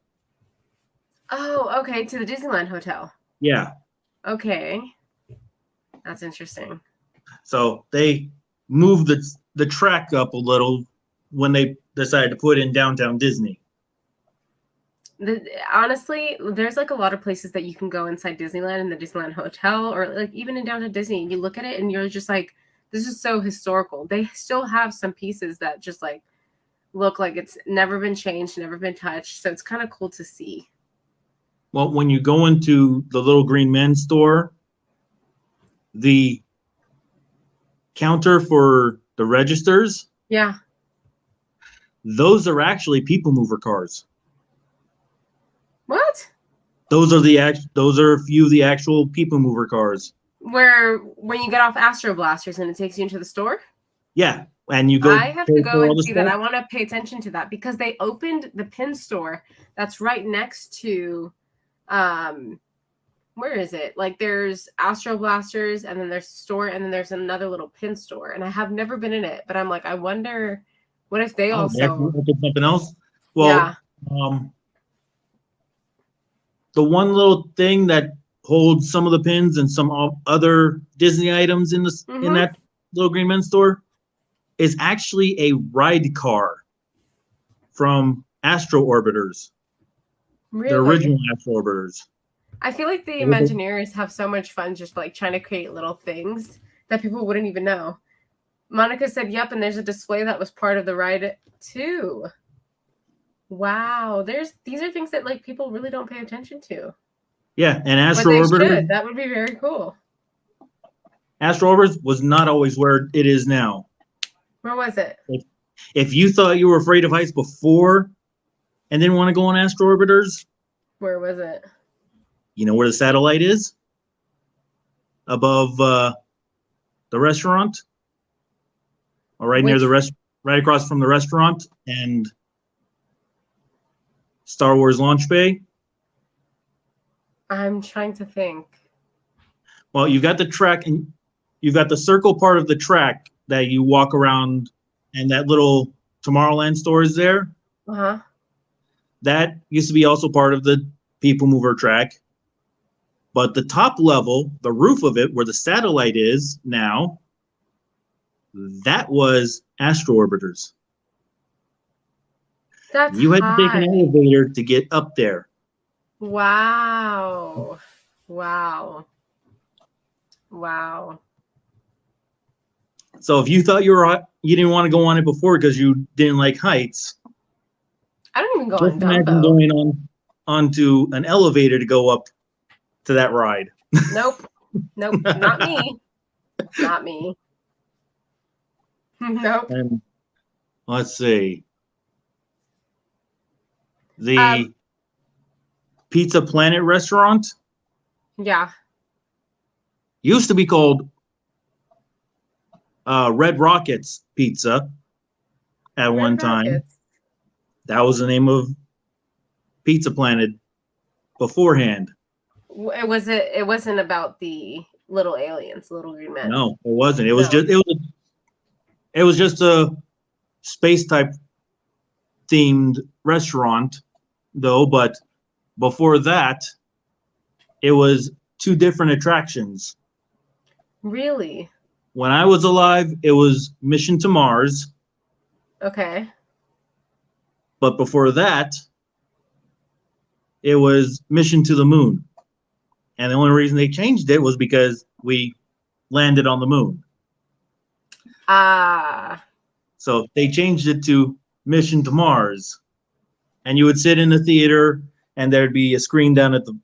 Oh, okay. To the Disneyland Hotel. Yeah. Okay. That's interesting. So they moved the track up a little when they decided to put in downtown Disney. Honestly, there's like a lot of places that you can go inside Disneyland and the Disneyland Hotel, or like even in downtown Disney, and you look at it and you're just like, this is so historical. They still have some pieces that just like look like it's never been changed, never been touched. So it's kind of cool to see. Well, when you go into the Little Green Men store, the counter for the registers, Yeah. those are actually people mover cars. What? Those are a few of the actual people mover cars. Where when you get off Astro Blasters and it takes you into the store? Yeah, and you go I have to go for all and the see that. stuff. I want to pay attention to that because they opened the pin store that's right next to where is it? Like there's Astro Blasters and then there's a store and then there's another little pin store. And I have never been in it, but I'm like, I wonder what if they Oh, they actually also opened something else. Well, yeah. The one little thing that holds some of the pins and some other Disney items in Mm-hmm. that little green men's store is actually a ride car from Astro Orbiters, Really? the original Astro Orbiters. I feel like the Imagineers have so much fun just like trying to create little things that people wouldn't even know. Monica said, yep, and there's a display that was part of the ride too. Wow, these are things that like people really don't pay attention to. Yeah, and Astro But they Orbiters. should. That would be very cool. Astro Orbiters was not always where it is now. Where was it? If you thought you were afraid of heights before and didn't want to go on Astro Orbiters, Where was it? you know where the satellite is? Above the restaurant? Or right near the right across from the restaurant and Star Wars Launch Bay? I'm trying to think. Well, you've got the track and you've got the circle part of the track that you walk around and that little Tomorrowland store is there. Uh-huh. That used to be also part of the People Mover track. But the top level, the roof of it, where the satellite is now, that was Astro Orbiters. That's you had to take an elevator to get up there. Wow. Wow. Wow. So if you thought you didn't want to go on it before because you didn't like heights, I don't even go just on imagine Dumbo. going onto an elevator to go up to that ride. Nope. Nope. Not me. Not me. Nope. And let's see. The Pizza Planet restaurant Yeah. used to be called Red Rockets Pizza at one time. Rockets. That was the name of Pizza Planet beforehand. It wasn't about the little aliens, little green men. No, it wasn't. It was just a space type themed restaurant though, but before that it was two different attractions. Really? When I was alive, it was Mission to Mars. Okay. But before that, it was Mission to the Moon. And the only reason they changed it was because we landed on the moon. Ah. So they changed it to Mission to Mars. And you would sit in the theater and there'd be a screen down at the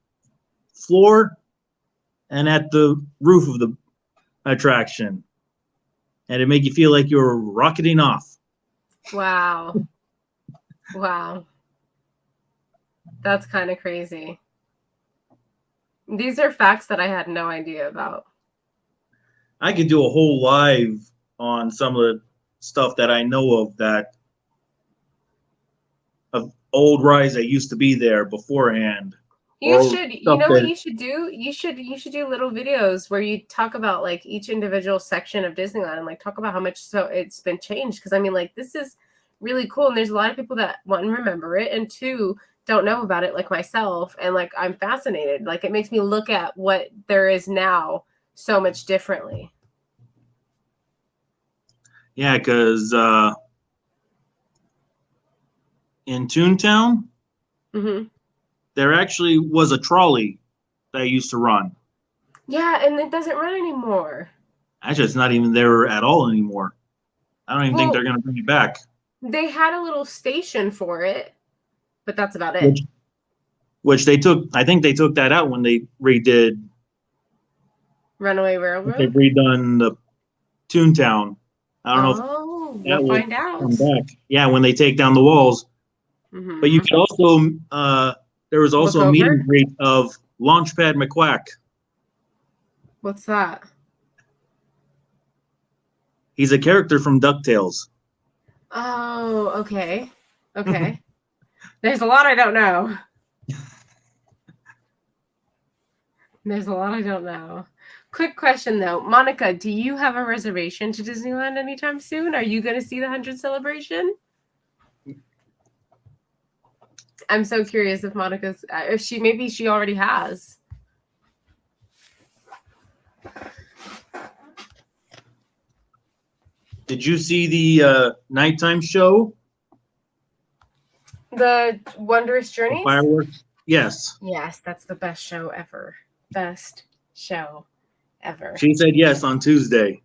floor and at the roof of the attraction. And it'd make you feel like you were rocketing off. Wow. Wow. That's kind of crazy. These are facts that I had no idea about. I could do a whole live on some of the stuff that I know of of old rides that used to be there beforehand. You know what you should do? You should do little videos where you talk about like each individual section of Disneyland and like talk about how much it's been changed. Because I mean, like this is really cool, and there's a lot of people that one remember it and two don't know about it, like myself, and like I'm fascinated. Like it makes me look at what there is now so much differently. Yeah, because in Toontown, there actually was a trolley that used to run. Yeah, and it doesn't run anymore. Actually, it's not even there at all anymore. I don't even think they're going to bring it back. They had a little station for it, but that's about it. Which they took. I think they took that out when they redid Runaway Railroad. They've redone Toontown. I don't know if Oh, that we'll will find out. come back. Yeah, when they take down the walls. But you Mhm. could also there was Look also a meet over. and greet of Launchpad McQuack. What's that? He's a character from DuckTales. Oh, okay. Okay. There's a lot I don't know. There's a lot I don't know. Quick question though, Monica, do you have a reservation to Disneyland anytime soon? Are you going to see the 100th celebration? I'm so curious if Monica's, if she, maybe she already has. Did you see the nighttime show? The Wondrous The Journeys? fireworks? Yes. Yes, that's the best show ever. Best show ever. She said yes on Tuesday.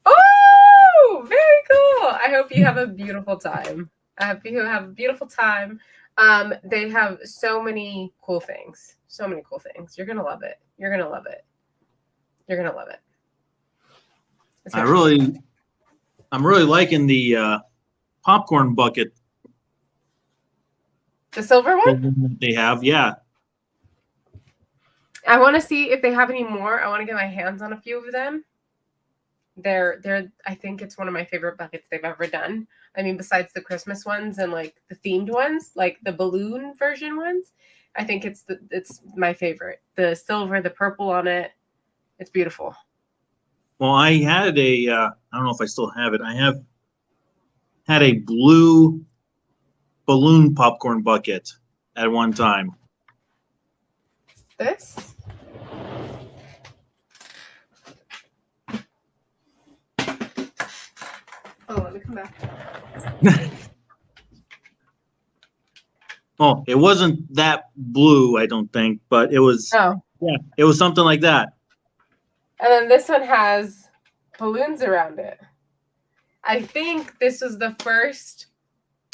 Oh, very cool. I hope you have a beautiful time. I hope you have a beautiful time. They have so many cool things. So many cool things. You're gonna love it. You're gonna love it. You're gonna love it. I'm really liking the popcorn bucket the silver one. that they have. Yeah. I want to see if they have any more. I want to get my hands on a few of them. They're I think it's one of my favorite buckets they've ever done. I mean, besides the Christmas ones and like the themed ones, like the balloon version ones, I think it's my favorite. The silver, the purple on it. It's beautiful. Well, I had I don't know if I still have it. I have had a blue balloon popcorn bucket at one time. This? Oh, let me come back. Oh, it wasn't that blue, I don't think, but it was. Oh. Yeah, it was something like that. And then this one has balloons around it. I think this was the first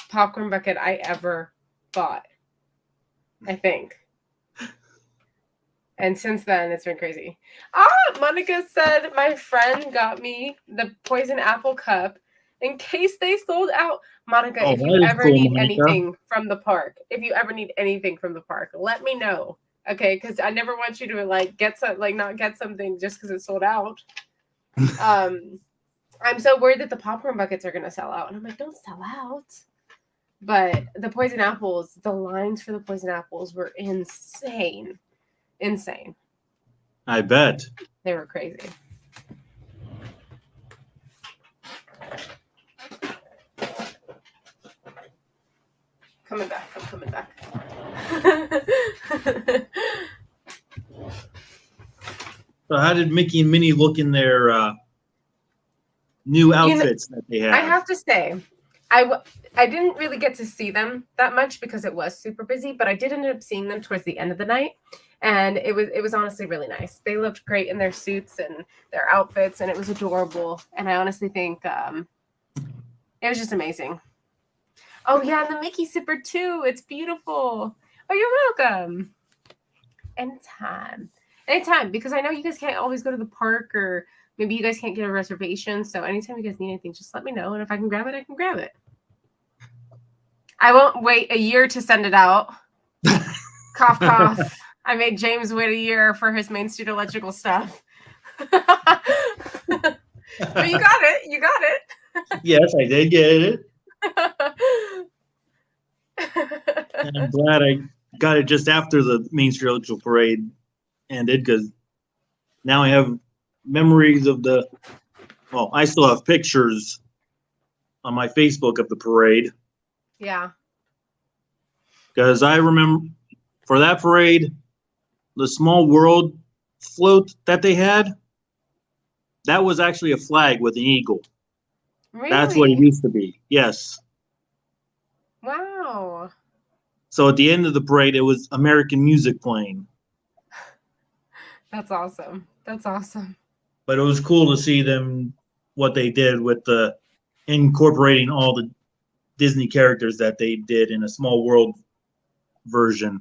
popcorn bucket I ever bought. I think. And since then, it's been crazy. Monica said my friend got me the poison apple cup in case they sold out. Monica, if you ever need anything from the park, let me know. Okay, because I never want you to not get something just because it's sold out. I'm so worried that the popcorn buckets are gonna sell out, and I'm like, don't sell out. But the poison apples, the lines for the poison apples were insane. Insane. I bet. They were crazy. I'm coming back. So how did Mickey and Minnie look in their new outfits that they have? I have to say, I didn't really get to see them that much because it was super busy, but I did end up seeing them towards the end of the night, and it was honestly really nice. They looked great in their suits and their outfits, and it was adorable. And I honestly think it was just amazing. Oh yeah, and the Mickey sipper too. It's beautiful. Oh, you're welcome. Anytime, because I know you guys can't always go to the park, or maybe you guys can't get a reservation. So anytime you guys need anything, just let me know. And if I can grab it, I can grab it. I won't wait a year to send it out. Cough, cough. I made James wait a year for his Main Street Electrical stuff. But you got it. You got it. Yes, I did get it. And I'm glad I got it just after the Main Street Electrical Parade ended, because now I have memories of I still have pictures on my Facebook of the parade. Yeah. Because I remember for that parade, the Small World float that they had, that was actually a flag with an eagle. Really? That's what it used to be. Yes. Wow. So at the end of the parade, it was American music playing. That's awesome. That's awesome. But it was cool to see them, what they did with the incorporating all the Disney characters that they did in a Small World version.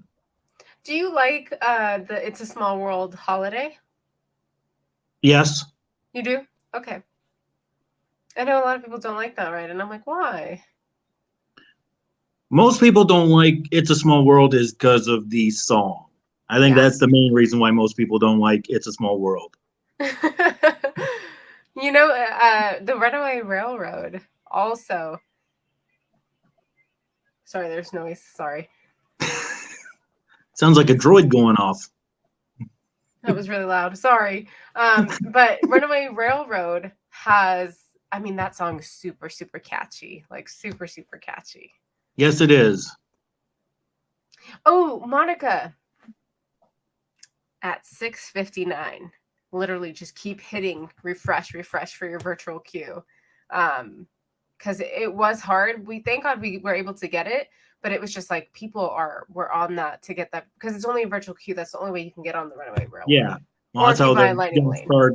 Do you like the It's a Small World holiday? Yes. You do? Okay. I know a lot of people don't like that ride, and I'm like, why? Most people don't like It's a Small World is because of the song. I think Yeah. that's the main reason why most people don't like It's a Small World. The Runaway Railroad also. Sorry, there's noise. Sorry. Sounds like a droid going off. That was really loud. Sorry. But Runaway Railroad has, I mean, that song is super, super catchy. Like, super, super catchy. Yes, it is. Oh, Monica, at 6:59. Literally just keep hitting refresh for your virtual queue. Because it was hard. Thank God we were able to get it, but it was just like people were on that to get that because it's only a virtual queue. That's the only way you can get on the Runaway Railroad. Yeah. Well, Or that's if you how buy they're a Lightning going to Lane. start.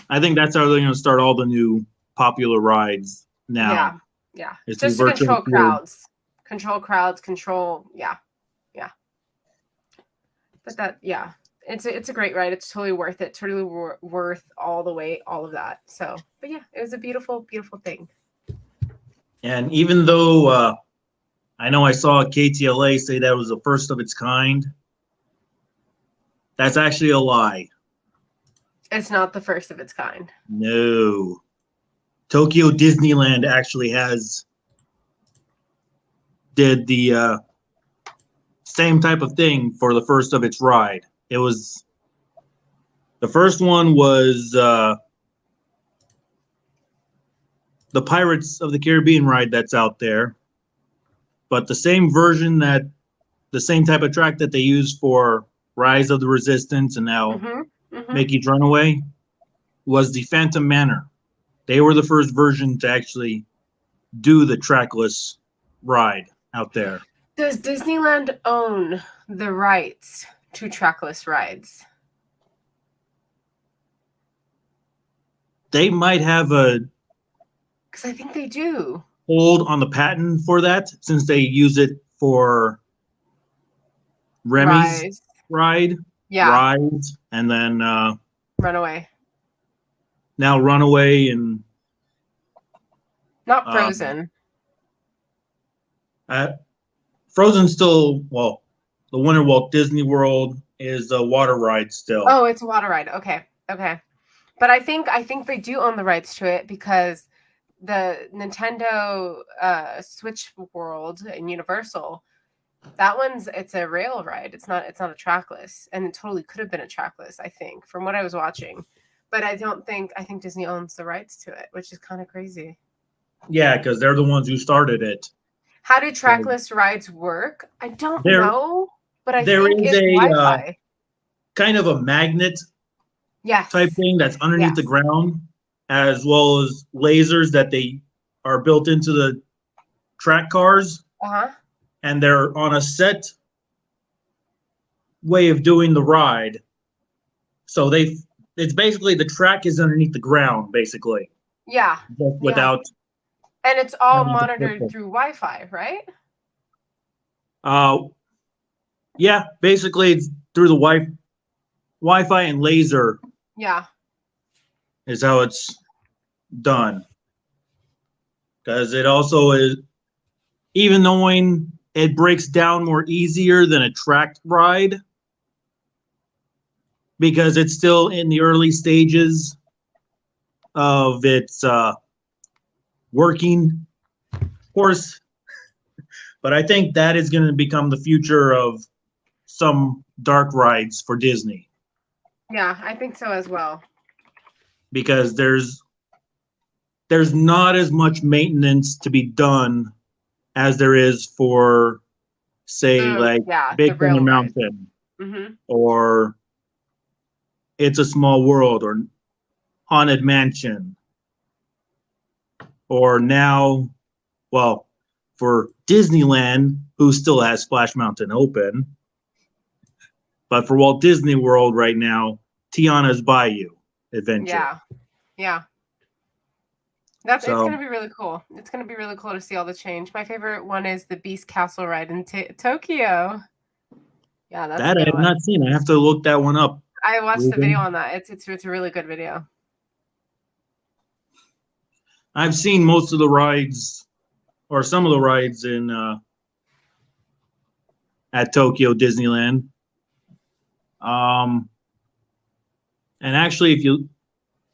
I think that's how they're going to start all the new popular rides now. Yeah. It's Just through to virtual control queue. crowds. Yeah. But it's a great ride. It's totally worth it. Totally worth all the wait, all of that. So, but yeah, it was a beautiful, beautiful thing. And even though I know I saw KTLA say that was the first of its kind, that's actually a lie. It's not the first of its kind. No. Tokyo Disneyland actually did the same type of thing for the first of its ride. The first one was the Pirates of the Caribbean ride that's out there, but the same type of track that they use for Rise of the Resistance and now Mickey's Runaway was the Phantom Manor. They were the first version to actually do the trackless ride out there. Does Disneyland own the rights to trackless rides? They might have a Because I think they do. hold on the patent for that since they use it for Remy's ride, Rise, and then Runaway. Now Runaway and Not Frozen. Frozen still, well, the one in Walt Disney World is a water ride still. Oh, it's a water ride. Okay. But I think they do own the rights to it because the Nintendo Switch World and Universal, it's a rail ride. It's not a trackless, and it totally could have been a trackless, I think, from what I was watching. But I think Disney owns the rights to it, which is kind of crazy. Yeah, because they're the ones who started it. How do trackless rides work? I don't know, but I think it's Wi-Fi. Kind of a magnet type thing that's underneath the ground, as well as lasers that they are built into the track cars. And they're on a set way of doing the ride. So it's basically the track is underneath the ground, basically. Yeah. Just without. And it's all monitored through Wi-Fi, right? Yeah, basically it's through the Wi-Fi and laser. Yeah. Is how it's done. Because it also is, even knowing it breaks down more easier than a tracked ride, because it's still in the early stages of its working course. But I think that is going to become the future of some dark rides for Disney. Yeah, I think so as well. Because there's not as much maintenance to be done as there is for, say, Big Thunder Mountain, or It's a Small World, or Haunted Mansion, or now, well, for Disneyland, who still has Splash Mountain open, but for Walt Disney World right now, Tiana's Bayou Adventure. Yeah. It's going to be really cool. It's going to be really cool to see all the change. My favorite one is the Beast Castle ride in Tokyo. Yeah, that's that I have not seen. I have to look that one up. I watched the video on that. It's a really good video. I've seen most of the rides, or some of the rides in at Tokyo Disneyland. And actually, if you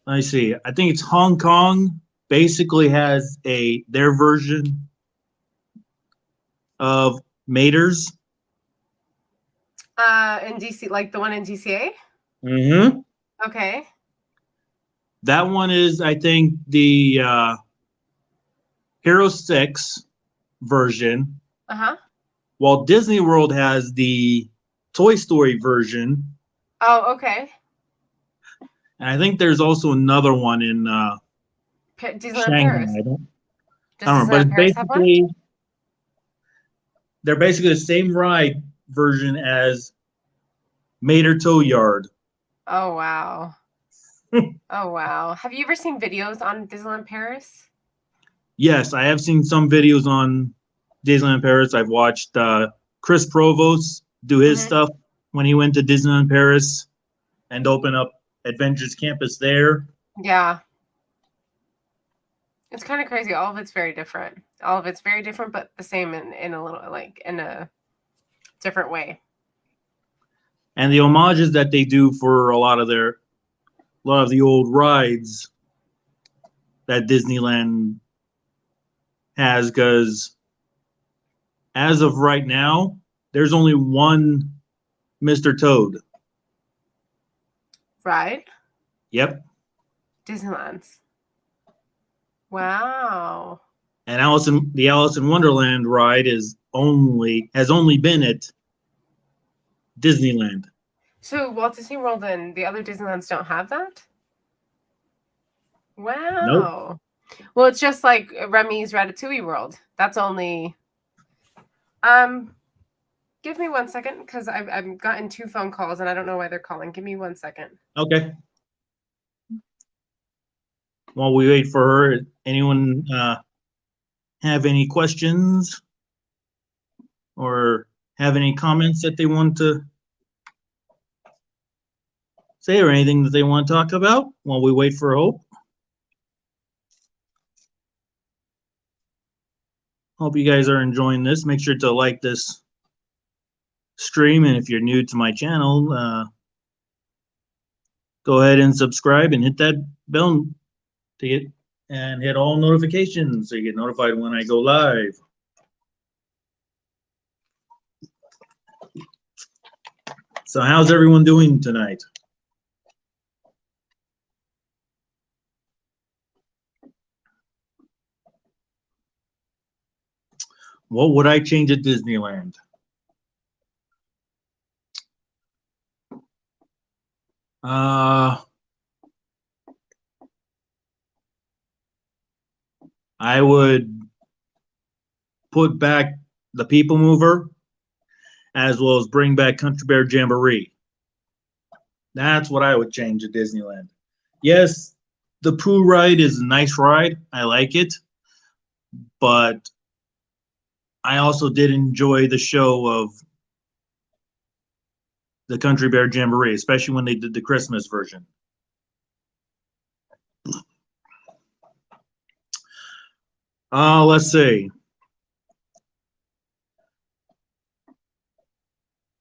let me see, I think it's Hong Kong basically has their version of Mater's. In DC, like the one in DCA? Mm-hmm. Okay. That one is, I think, the Hero 6 version. Uh-huh. While Disney World has the Toy Story version. Oh, okay. And I think there's also another one in Disneyland Shanghai. Paris. I don't Does remember, but Disneyland it's Paris have one? basically they're basically the same ride version as Mater Tow Yard. Oh, wow. Oh, wow. Have you ever seen videos on Disneyland Paris? Yes, I have seen some videos on Disneyland Paris. I've watched Chris Provost do his stuff when he went to Disneyland Paris and open up Adventures Campus there. Yeah. It's kind of crazy. All of it's very different. All of it's very different, but the same in a little, like, in a different way. And the homages that they do for a lot of the old rides that Disneyland has, because as of right now, there's only one Mr. Toad. Right? Yep. Disneyland's. Wow. And the Alice in Wonderland ride has only been at Disneyland. So Walt Disney World and the other Disneylands don't have that? Wow. Nope. Well, it's just like Remy's Ratatouille World. That's only. Give me 1 second, because I've gotten 2 phone calls and I don't know why they're calling. Give me 1 second. Okay. While we wait for her, anyone have any questions or have any comments that they want to say, or anything that they want to talk about while we wait for Hope? Hope you guys are enjoying this. Make sure to like this stream, and if you're new to my channel, go ahead and subscribe and hit that bell to get and hit all notifications so you get notified when I go live. So how's everyone doing tonight? What would I change at Disneyland? I would put back the People Mover, as well as bring back Country Bear Jamboree. That's what I would change at Disneyland. Yes, the Pooh ride is a nice ride. I like it. But I also did enjoy the show of the Country Bear Jamboree, especially when they did the Christmas version. Let's see.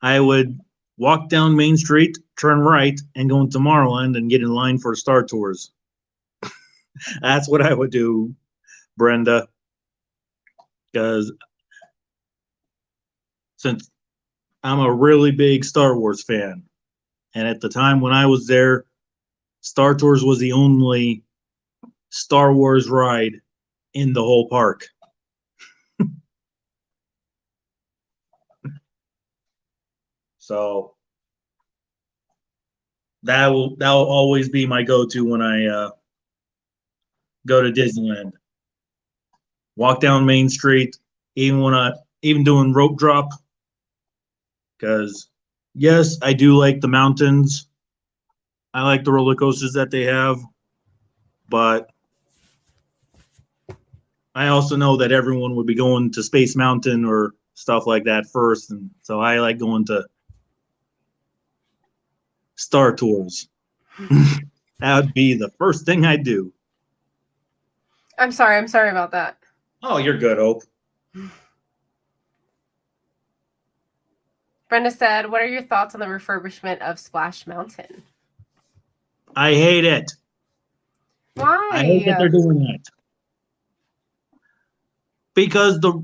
I would walk down Main Street, turn right, and go into Tomorrowland and get in line for Star Tours. That's what I would do, Brenda. Because since I'm a really big Star Wars fan, and at the time when I was there, Star Tours was the only Star Wars ride in the whole park. So that'll always be my go-to when I go to Disneyland. Walk down Main Street, even doing rope drop, because yes, I do like the mountains. I like the roller coasters that they have, but I also know that everyone would be going to Space Mountain or stuff like that first, and so I like going to Star Tours. That would be the first thing I do. I'm sorry about that. Oh, you're good, Hope. Brenda said, "What are your thoughts on the refurbishment of Splash Mountain?" I hate it. I hate that Why? they're doing that. Because the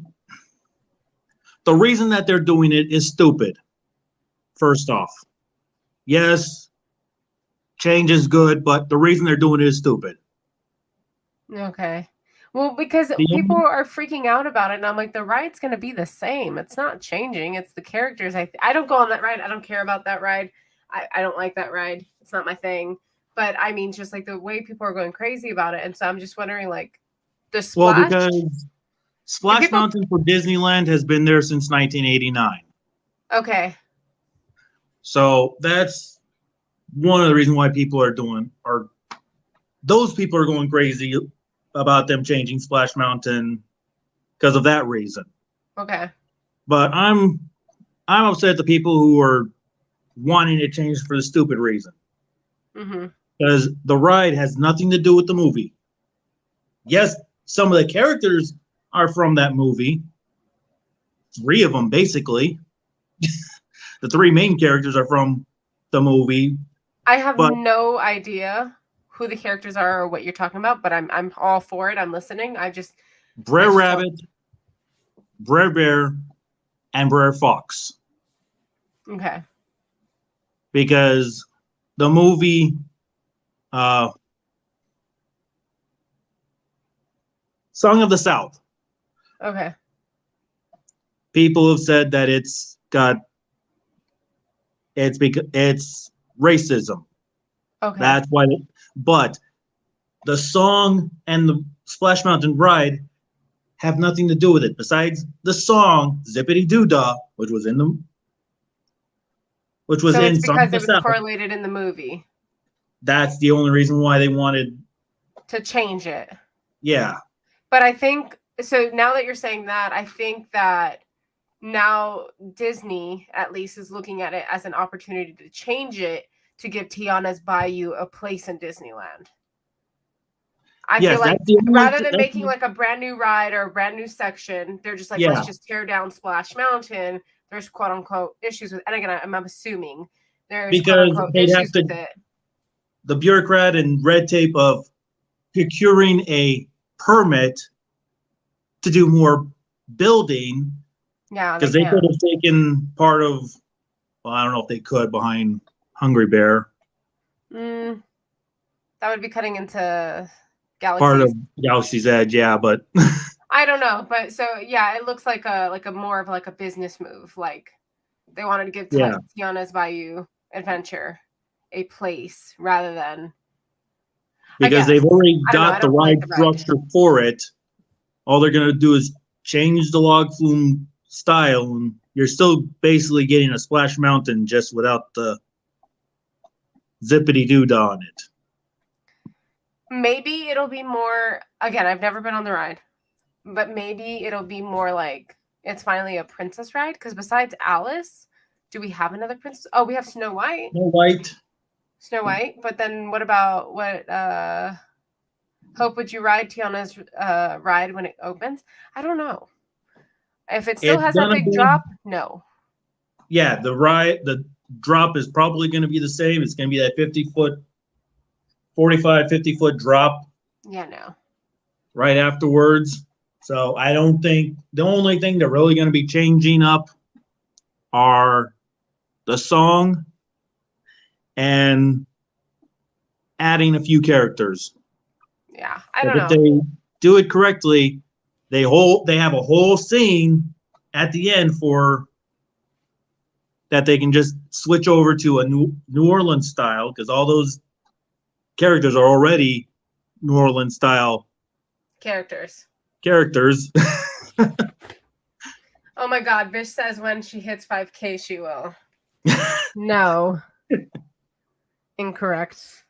reason that they're doing it is stupid. First off. Yes, change is good, but the reason they're doing it is stupid. Okay. Well, because The people only, are freaking out about it, and I'm like, the ride's going to be the same. It's not changing. It's the characters. I don't go on that ride. I don't care about that ride. I don't like that ride. It's not my thing. But I mean, just like the way people are going crazy about it. And so I'm just wondering, like, the well, splash. because Splash People. Mountain for Disneyland has been there since 1989. Okay. So that's one of the reasons why those people are going crazy about them changing Splash Mountain because of that reason. Okay. But I'm upset at the people who are wanting to change for the stupid reason. Mm-hmm. Because the ride has nothing to do with the movie. Yes, some of the characters are from that movie. 3 of them, basically. The 3 main characters are from the movie. I have But no idea who the characters are or what you're talking about, but I'm all for it. I'm listening. Brer Rabbit, Brer Bear, and Brer Fox. Okay. Because the movie Song of the South, Okay. people have said that it's racism. Okay. That's why. But the song and the Splash Mountain ride have nothing to do with it. Besides the song "Zippity Doo Dah," which was in it's Song because of the it was South. correlated in the movie That's the only reason why they wanted to change it. Yeah. But I think so. Now that you're saying that, I think that now Disney at least is looking at it as an opportunity to change it to give Tiana's Bayou a place in Disneyland. I feel like rather than making like a brand new ride or a brand new section, they're just like, let's just tear down Splash Mountain. There's quote unquote issues with, and again, I'm assuming there's quote unquote issues with it. The bureaucrat and red tape of procuring a permit to do more building. Yeah, because they could have taken part of. Well, I don't know if they could behind Hungry Bear. That would be cutting into Part of Galaxy's Edge, yeah, but I don't know. But so yeah, it looks like a more of like a business move. Like they wanted to give Tiana's Bayou Adventure a place rather than because they've already got the ride structure for it. All they're gonna do is change the log flume style, and you're still basically getting a Splash Mountain just without the zippity doo dah on it. Maybe it'll be more. Again, I've never been on the ride, but maybe it'll be more like it's finally a princess ride. Because besides Alice, do we have another princess? Oh, we have Snow White. Snow White. But then what about Hope, would you ride Tiana's ride when it opens? I don't know. If it still has that big drop, no. Yeah, the drop is probably going to be the same. It's going to be that 50-foot, 50-foot drop. Yeah, no. Right afterwards. So I don't think the only thing they're really going to be changing up are the song and adding a few characters. Yeah, I don't know. If they do it correctly, they have a whole scene at the end for that they can just switch over to a New Orleans style, because all those characters are already New Orleans style characters. Oh my God, Bish says when she hits 5K, she will. No. Incorrect.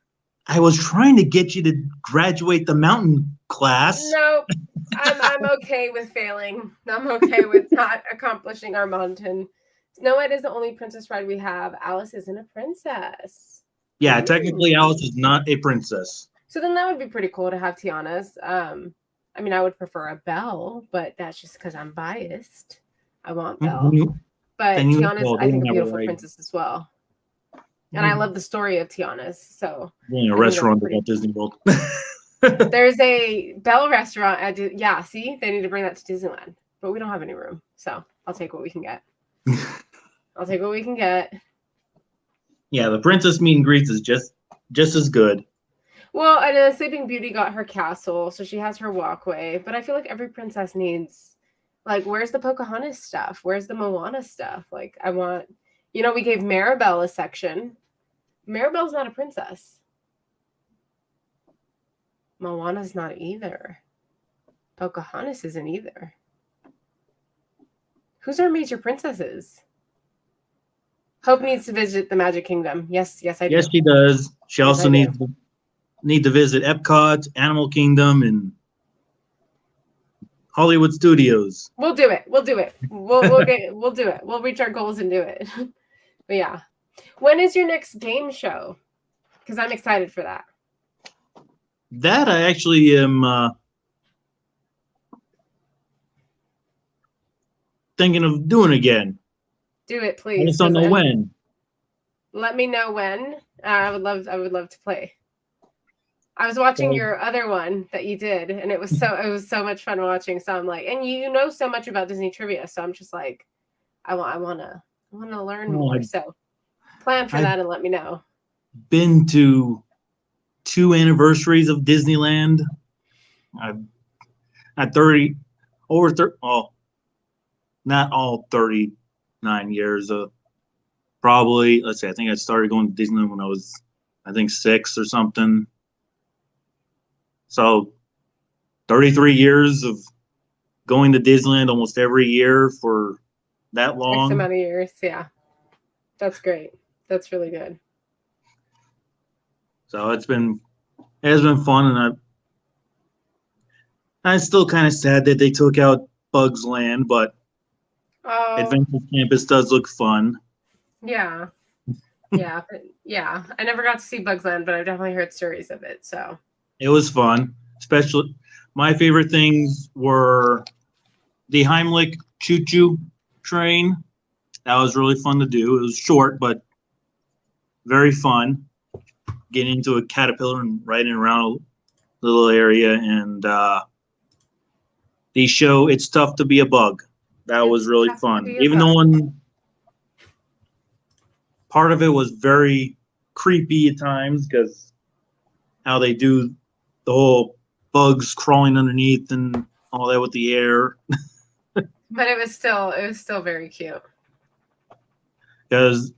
I was trying to get you to graduate the mountain class. Nope. I'm okay with failing. I'm okay with not accomplishing our mountain. Snow White is the only princess ride we have. Alice isn't a princess. Yeah, technically Alice is not a princess. So then that would be pretty cool to have Tiana's. I mean, I would prefer a Belle, but that's just because I'm biased. I want Then Belle. But Tiana's, well, I they think, don't a have a beautiful right. princess as well. And I love the story of Tiana's. So A I think that's restaurant pretty. at Disney World. There's a Belle restaurant at yeah. See, they need to bring that to Disneyland, but we don't have any room, so I'll take what we can get. I'll take what we can get. Yeah, the princess meet and greets is just as good. Well, and Sleeping Beauty got her castle, so she has her walkway. But I feel like every princess needs, like, where's the Pocahontas stuff? Where's the Moana stuff? Like, I want, we gave Maribel a section. Maribel's not a princess. Moana's not either. Pocahontas isn't either. Who's our major princesses? Hope needs to visit the Magic Kingdom. Yes, I do. Yes, she does. She also needs to visit Epcot, Animal Kingdom, and Hollywood Studios. We'll do it. We'll do it. We'll do it. We'll reach our goals and do it. But yeah. When is your next game show? Because I'm excited for that. That I actually am thinking of doing again. Do it, please. I just don't know when. Let me know when. I would love to play. I was watching your other one that you did, and it was so much fun watching. So I'm like, and you know so much about Disney trivia, so I'm just like, I wanna learn more. So plan for that and let me know. Been to 2 anniversaries of Disneyland. I've at 30 over 30. Oh, not all 39 years. Probably. Let's see. I think I started going to Disneyland when I was, I think, 6 or something. So 33 years of going to Disneyland almost every year for that long. X amount of years, yeah. That's great. That's really good. So it has been fun, and I'm still kind of sad that they took out Bugs Land, but Adventure Campus does look fun. Yeah. Yeah. I never got to see Bugs Land, but I've definitely heard stories of it. So it was fun. Especially, my favorite things were the Heimlich choo-choo train. That was really fun to do. It was short, but very fun. Getting into a caterpillar and riding around a little area. And the show, It's Tough to Be a Bug. That was really fun. Even though part of it was very creepy at times, because how they do the whole bugs crawling underneath and all that with the air. But it was still very cute. Because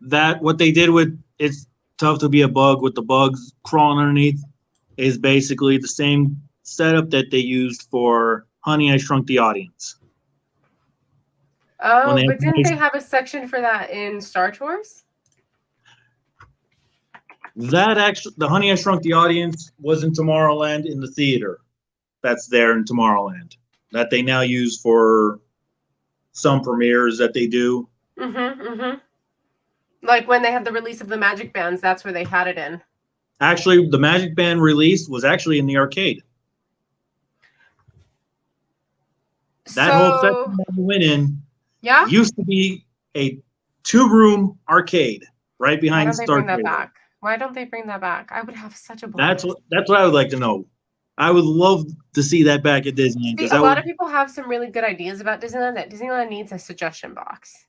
what they did with It's Tough to Be a Bug with the bugs crawling underneath is basically the same setup that they used for Honey, I Shrunk the Audience. Oh, but didn't they have a section for that in Star Tours? The Honey, I Shrunk the Audience was in Tomorrowland in the theater. That's there in Tomorrowland. That they now use for some premieres that they do. Like when they had the release of the Magic Bands, that's where they had it in. Actually, the Magic Band release was actually in the arcade. That whole section that we went in used to be a 2-room arcade right behind Star Tours. Why don't they bring that back? I would have such a blast. That's what I would like to know. I would love to see that back at Disneyland. See, a lot of people have some really good ideas about Disneyland. That Disneyland needs a suggestion box.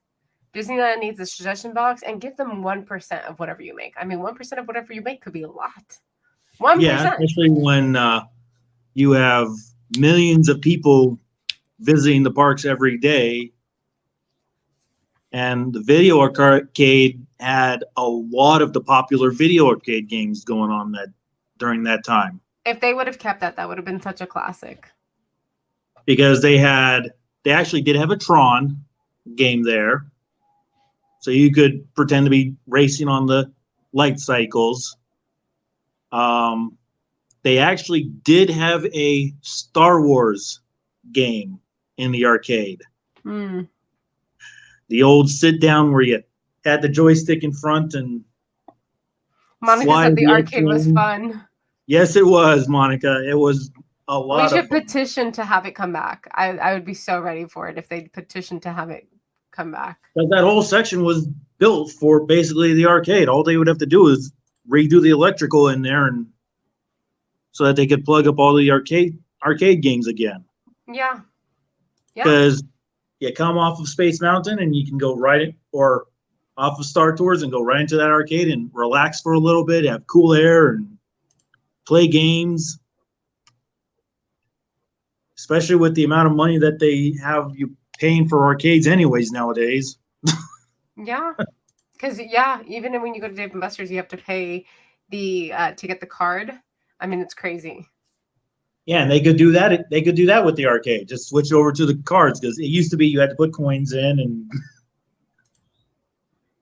Disneyland needs a suggestion box, and give them 1% of whatever you make. I mean, 1% of whatever you make could be a lot. 1%. Yeah, especially when you have millions of people visiting the parks every day. And the video arcade had a lot of the popular video arcade games going on during that time. If they would have kept that would have been such a classic. Because they actually did have a Tron game there. So you could pretend to be racing on the light cycles. They actually did have a Star Wars game in the arcade. The old sit down where you had the joystick in front and Monica said the arcade was fun. Yes, it was, Monica. It was a We lot of should petition to have it come back. I would be so ready for it if they petitioned to have it come back. that whole section was built for basically the arcade. All they would have to do is redo the electrical in there, and so that they could plug up all the arcade games again. Yeah. Yeah. Because you come off of Space Mountain and you can go right or off of Star Tours and go right into that arcade and relax for a little bit, have cool air, and play games. Especially with the amount of money that they have you paying for arcades anyways nowadays. Yeah. Because, even when you go to Dave & Buster's, you have to pay to get the card. I mean, it's crazy. Yeah, and they could do that. They could do that with the arcade. Just switch over to the cards, because it used to be you had to put coins in, and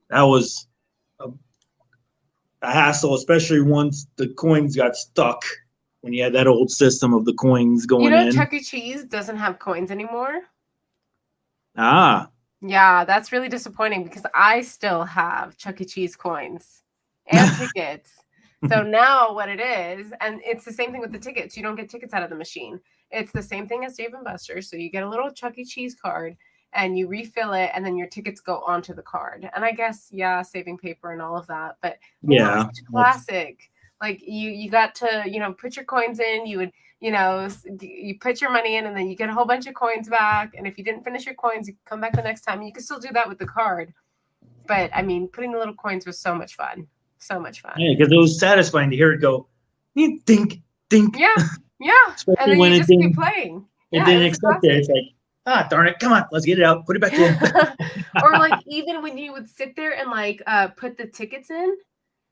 that was a hassle, especially once the coins got stuck. When you had that old system of the coins going in. Chuck E. Cheese doesn't have coins anymore. Ah. Yeah, that's really disappointing because I still have Chuck E. Cheese coins and tickets. So now what it is, and it's the same thing with the tickets. You don't get tickets out of the machine. It's the same thing as Dave & Buster's. So you get a little Chuck E. Cheese card and you refill it, and then your tickets go onto the card. And I guess, saving paper and all of that. But yeah, it's classic. Like you got to, put your coins in, you would, you put your money in, and then you get a whole bunch of coins back. And if you didn't finish your coins, you come back the next time. You can still do that with the card. But I mean, putting the little coins was so much fun. So much fun. Yeah, because it was satisfying to hear it go, dink, dink. Yeah. Especially and then when you it just didn't, keep playing. It didn't accept it. It's like, darn it, come on, let's get it out, put it back in. Or like even when you would sit there and like put the tickets in.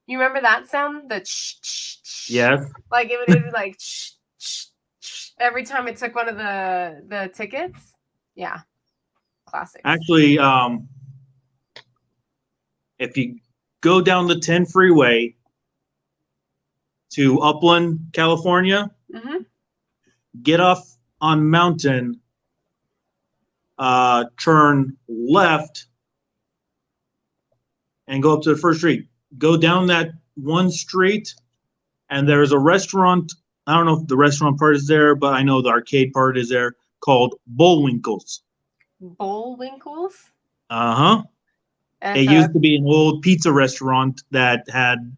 You remember that sound? The yes. Like it would be like every time it took one of the tickets. Yeah. Classic. Actually, if you go down the 10 freeway to Upland, California, get off on Mountain, turn left, and go up to the first street. Go down that one street, and there's a restaurant. I don't know if the restaurant part is there, but I know the arcade part is there, called Bullwinkle's. Bullwinkle's? Uh-huh. It used to be an old pizza restaurant that had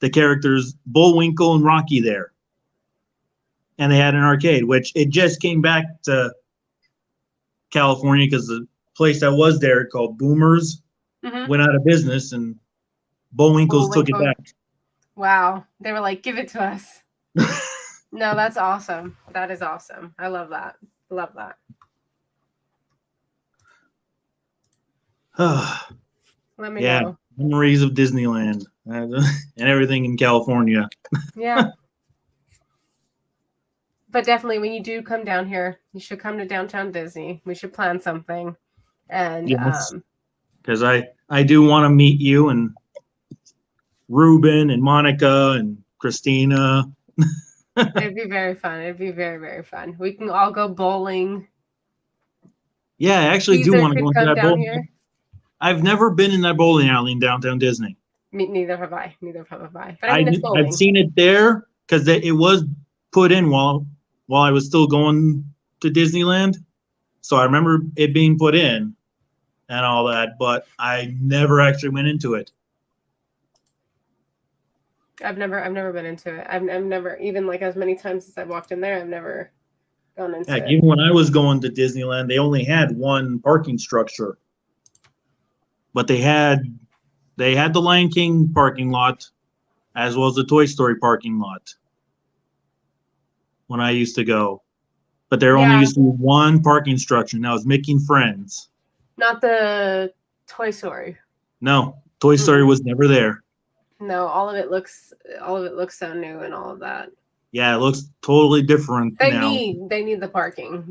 the characters Bullwinkle and Rocky there. And they had an arcade, which it just came back to California because the place that was there called Boomers went out of business, and Bullwinkle's took it back. Wow. They were like, give it to us. No, that's awesome. That is awesome. I love that. Love that. Let me know. Memories of Disneyland and everything in California. Yeah. But definitely, when you do come down here, you should come to Downtown Disney. We should plan something. And because I do want to meet you and Ruben and Monica and Christina. It'd be very fun. It'd be very, very fun. We can all go bowling. Yeah, I actually do want to go into that bowling. Here. I've never been in that bowling alley in Downtown Disney. Neither have I. But I mean, it's I've seen it there because it was put in while I was still going to Disneyland. So I remember it being put in and all that, but I never actually went into it. I've never been into it. I've never, even like as many times as I've walked in there, I've never gone into it. Even when I was going to Disneyland, they only had one parking structure. But they had the Lion King parking lot as well as the Toy Story parking lot when I used to go. But there only used to be one parking structure, and that was Mickey and Friends. Not the Toy Story. No, Toy Story was never there. No, all of it looks so new and all of that. Yeah, it looks totally different now. They need the parking.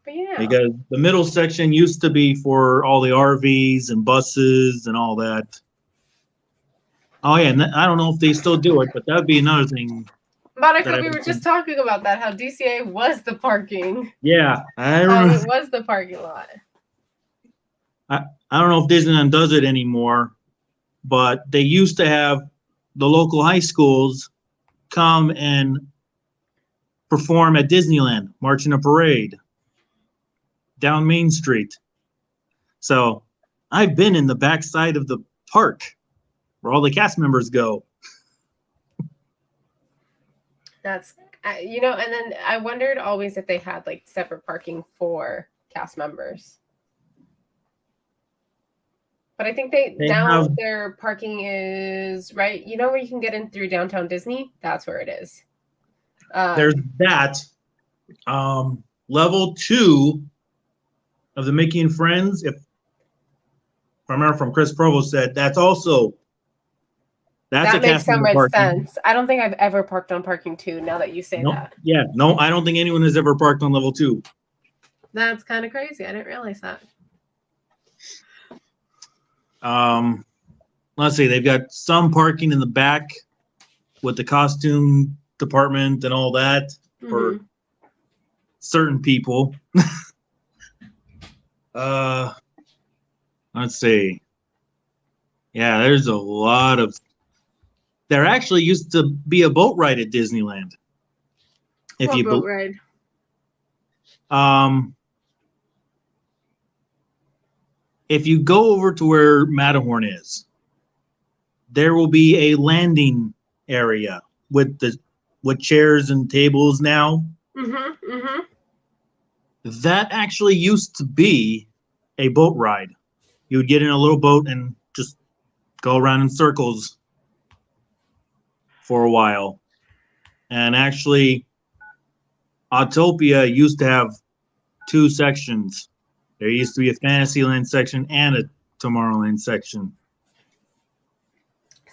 But yeah. Because the middle section used to be for all the RVs and buses and all that. Oh yeah, and I don't know if they still do it, but that would be another thing. Monica, we were just talking about that, how DCA was the parking. Yeah, I don't know. It was the parking lot. I don't know if Disneyland does it anymore, but they used to have the local high schools come and perform at Disneyland, march in a parade down Main Street. So I've been in the backside of the park where all the cast members go. That's, you know, and then I wondered always if they had like separate parking for cast members. But I think they now have, their parking is right. You know where you can get in through downtown Disney? That's where it is. There's that. Level 2 of the Mickey and Friends, if I remember from Chris Provost said, that's that makes so much parking. sense. I don't think I've ever parked on parking 2 now that you say that. Yeah, no, I don't think anyone has ever parked on level 2. That's kind of crazy. I didn't realize that. Let's see, they've got some parking in the back with the costume department and all that for certain people. Let's see. Yeah, there's a lot of. There actually used to be a boat ride at Disneyland. What boat ride? If you go over to where Matterhorn is, there will be a landing area with chairs and tables now. That actually used to be a boat ride. You would get in a little boat and just go around in circles for a while. And actually, Autopia used to have 2 sections. There used to be a Fantasyland section and a Tomorrowland section.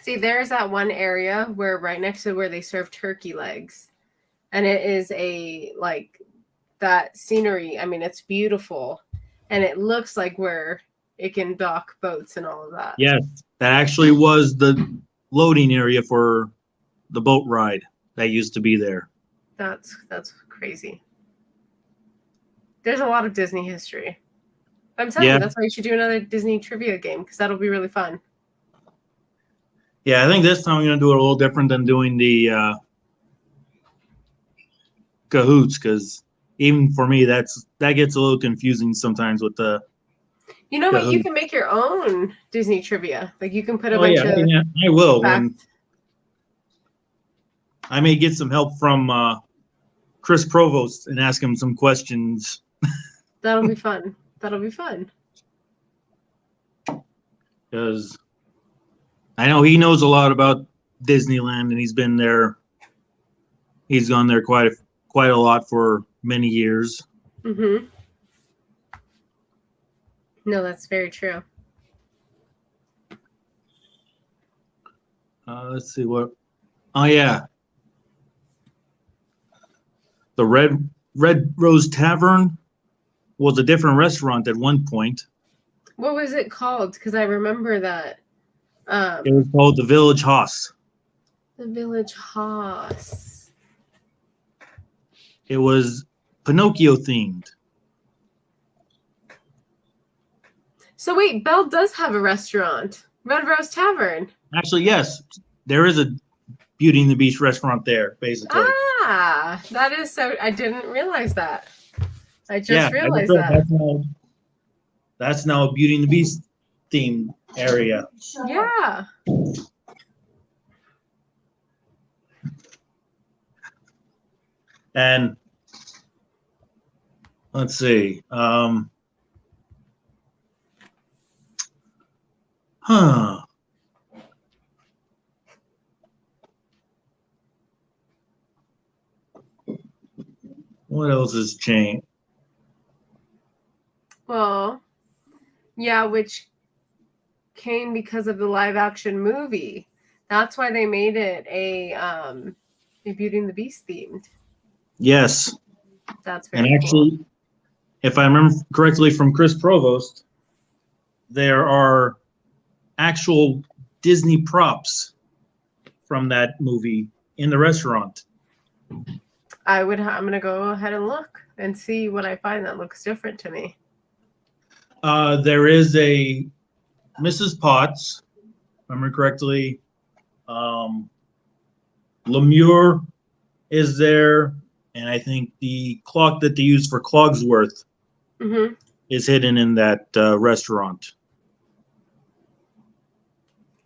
See, there's that one area where right next to where they serve turkey legs. And it is that scenery. I mean, it's beautiful. And it looks like where it can dock boats and all of that. Yes, that actually was the loading area for the boat ride that used to be there. That's crazy. There's a lot of Disney history. I'm telling you, that's why you should do another Disney trivia game, because that'll be really fun. Yeah, I think this time I'm going to do it a little different than doing the Cahoots, because even for me, that gets a little confusing sometimes with the. You know what? You can make your own Disney trivia. Like you can put a bunch of. Yeah, I will. I may get some help from Chris Provost and ask him some questions. That'll be fun. That'll be fun. Because I know he knows a lot about Disneyland, and he's been there. He's gone there quite a lot for many years. No, that's very true. Let's see what. Oh yeah, the Red Rose Tavern was a different restaurant at one point. What was it called? Because I remember that. It was called the Village House. The Village House. It was Pinocchio themed. So wait, Belle does have a restaurant, Red Rose Tavern. Actually, yes, there is a Beauty and the Beast restaurant there, basically. Ah, that is so. I didn't realize that. I just realized that's now a Beauty and the Beast themed area. Yeah. And let's see. What else has changed? Well, yeah, which came because of the live action movie. That's why they made it a Beauty and the Beast themed. Yes. That's very actually, cool. If I remember correctly from Chris Provost, there are actual Disney props from that movie in the restaurant. I'm gonna go ahead and look and see what I find that looks different to me. There is a Mrs. Potts, if I remember correctly. Lemure is there, and I think the clock that they use for Clogsworth Mm-hmm. is hidden in that restaurant.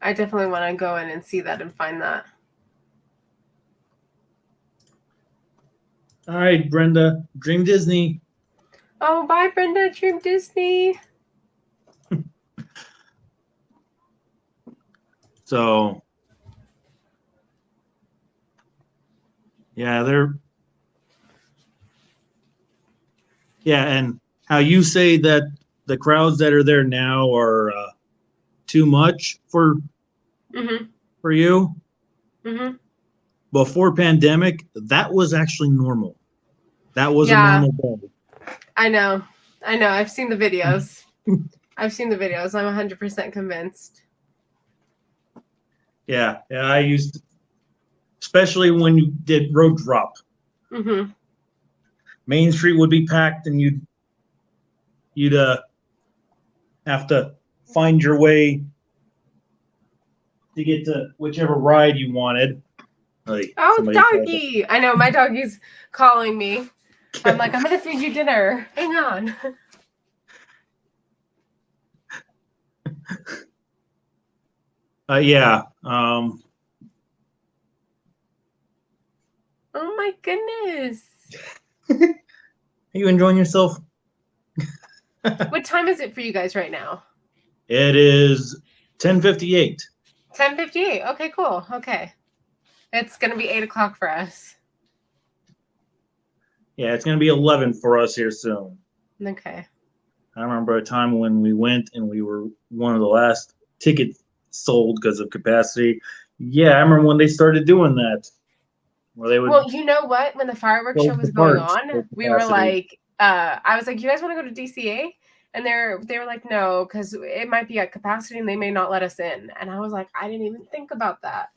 I definitely want to go in and see that and find that. All right, Brenda, Dream Disney. Oh, bye, Brenda. Dream Disney. So, yeah, and how you say that the crowds that are there now are too much for Mm-hmm. you. Mm-hmm. Before pandemic, that was actually normal. That was a Yeah, normal day. I know. I've seen the videos. I'm 100% convinced. Yeah, I used to, especially when you did road drop. Mm-hmm. Main Street would be packed, and you'd have to find your way to get to whichever ride you wanted. Like Oh, somebody said. doggy! I know, my doggy's calling me. I'm like, I'm going to feed you dinner. Hang on. Yeah. Oh, my goodness. Are you enjoying yourself? What time is it for you guys right now? It is 10:58. 10:58. Okay, cool. Okay. It's going to be 8 o'clock for us. Yeah, it's going to be 11 for us here soon. Okay. I remember a time when we went and we were one of the last tickets sold because of capacity. Yeah, I remember when they started doing that. Where they would Well, you know what? When the fireworks show close was the going parks on, for we were capacity. like, I was like, you guys want to go to DCA? And they were like, no, because it might be at capacity and they may not let us in. And I was like, I didn't even think about that.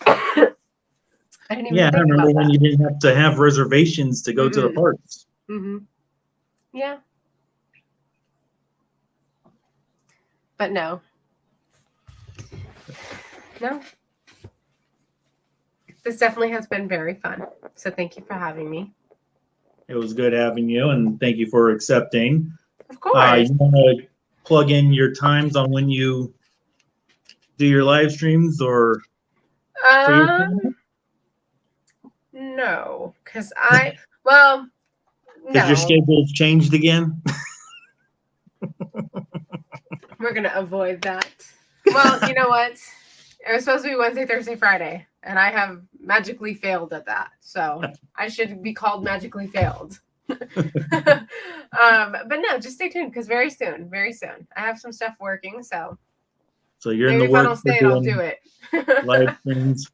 I didn't even Yeah, I think remember about when that. you didn't have to have reservations to go to the parks. Mm-hmm. Yeah. But no. No. This definitely has been very fun. So thank you for having me. It was good having you, and thank you for accepting. Of course. You want to plug in your times on when you do your live streams or for your channel? No, because Because your no, schedule's changed again? we're going to avoid that. Well, you know what? It was supposed to be Wednesday, Thursday, Friday, and I have magically failed at that. So I should be called magically failed. But no, just stay tuned because very soon, I have some stuff working. So You're in maybe the if I works don't for say it, I'll do doing it. live streams.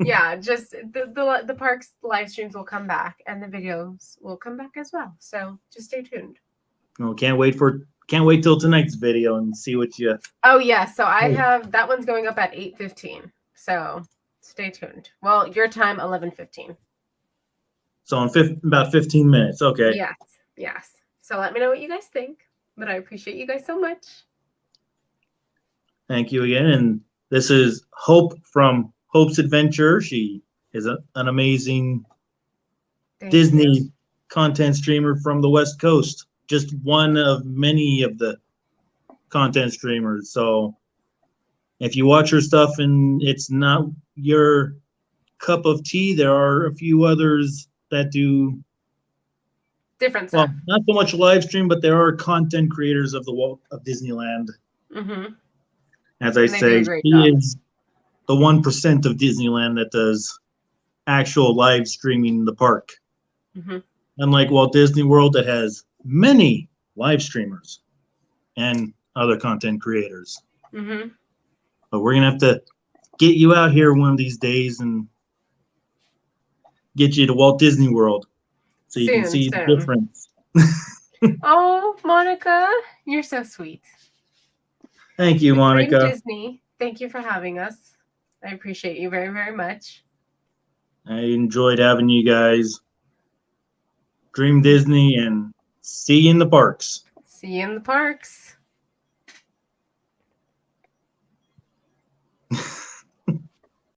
Yeah, just the parks live streams will come back and the videos will come back as well. So just stay tuned. Oh, can't wait till tonight's video and see what you. Oh yeah, so I have that one's going up at 8:15. So stay tuned. Well, your time 11:15. So in about 15 minutes. Okay. Yes. So let me know what you guys think. But I appreciate you guys so much. Thank you again. And this is Hope from Hope's Adventure. She is an amazing Disney content streamer from the West Coast. Just one of many of the content streamers. So if you watch her stuff and it's not your cup of tea, there are a few others that do different stuff. Well, not so much live stream, but there are content creators of Disneyland. Mm-hmm. As I say, she is the 1% of Disneyland that does actual live streaming in the park. Mm-hmm. Unlike Walt Disney World, that has many live streamers and other content creators. Mm-hmm. But we're gonna have to get you out here one of these days and get you to Walt Disney World so you can see the difference. Oh, Monica, you're so sweet. Thank you, Monica. Dream Disney, thank you for having us. I appreciate you very, very much. I enjoyed having you guys. Dream Disney and see you in the parks. See you in the parks.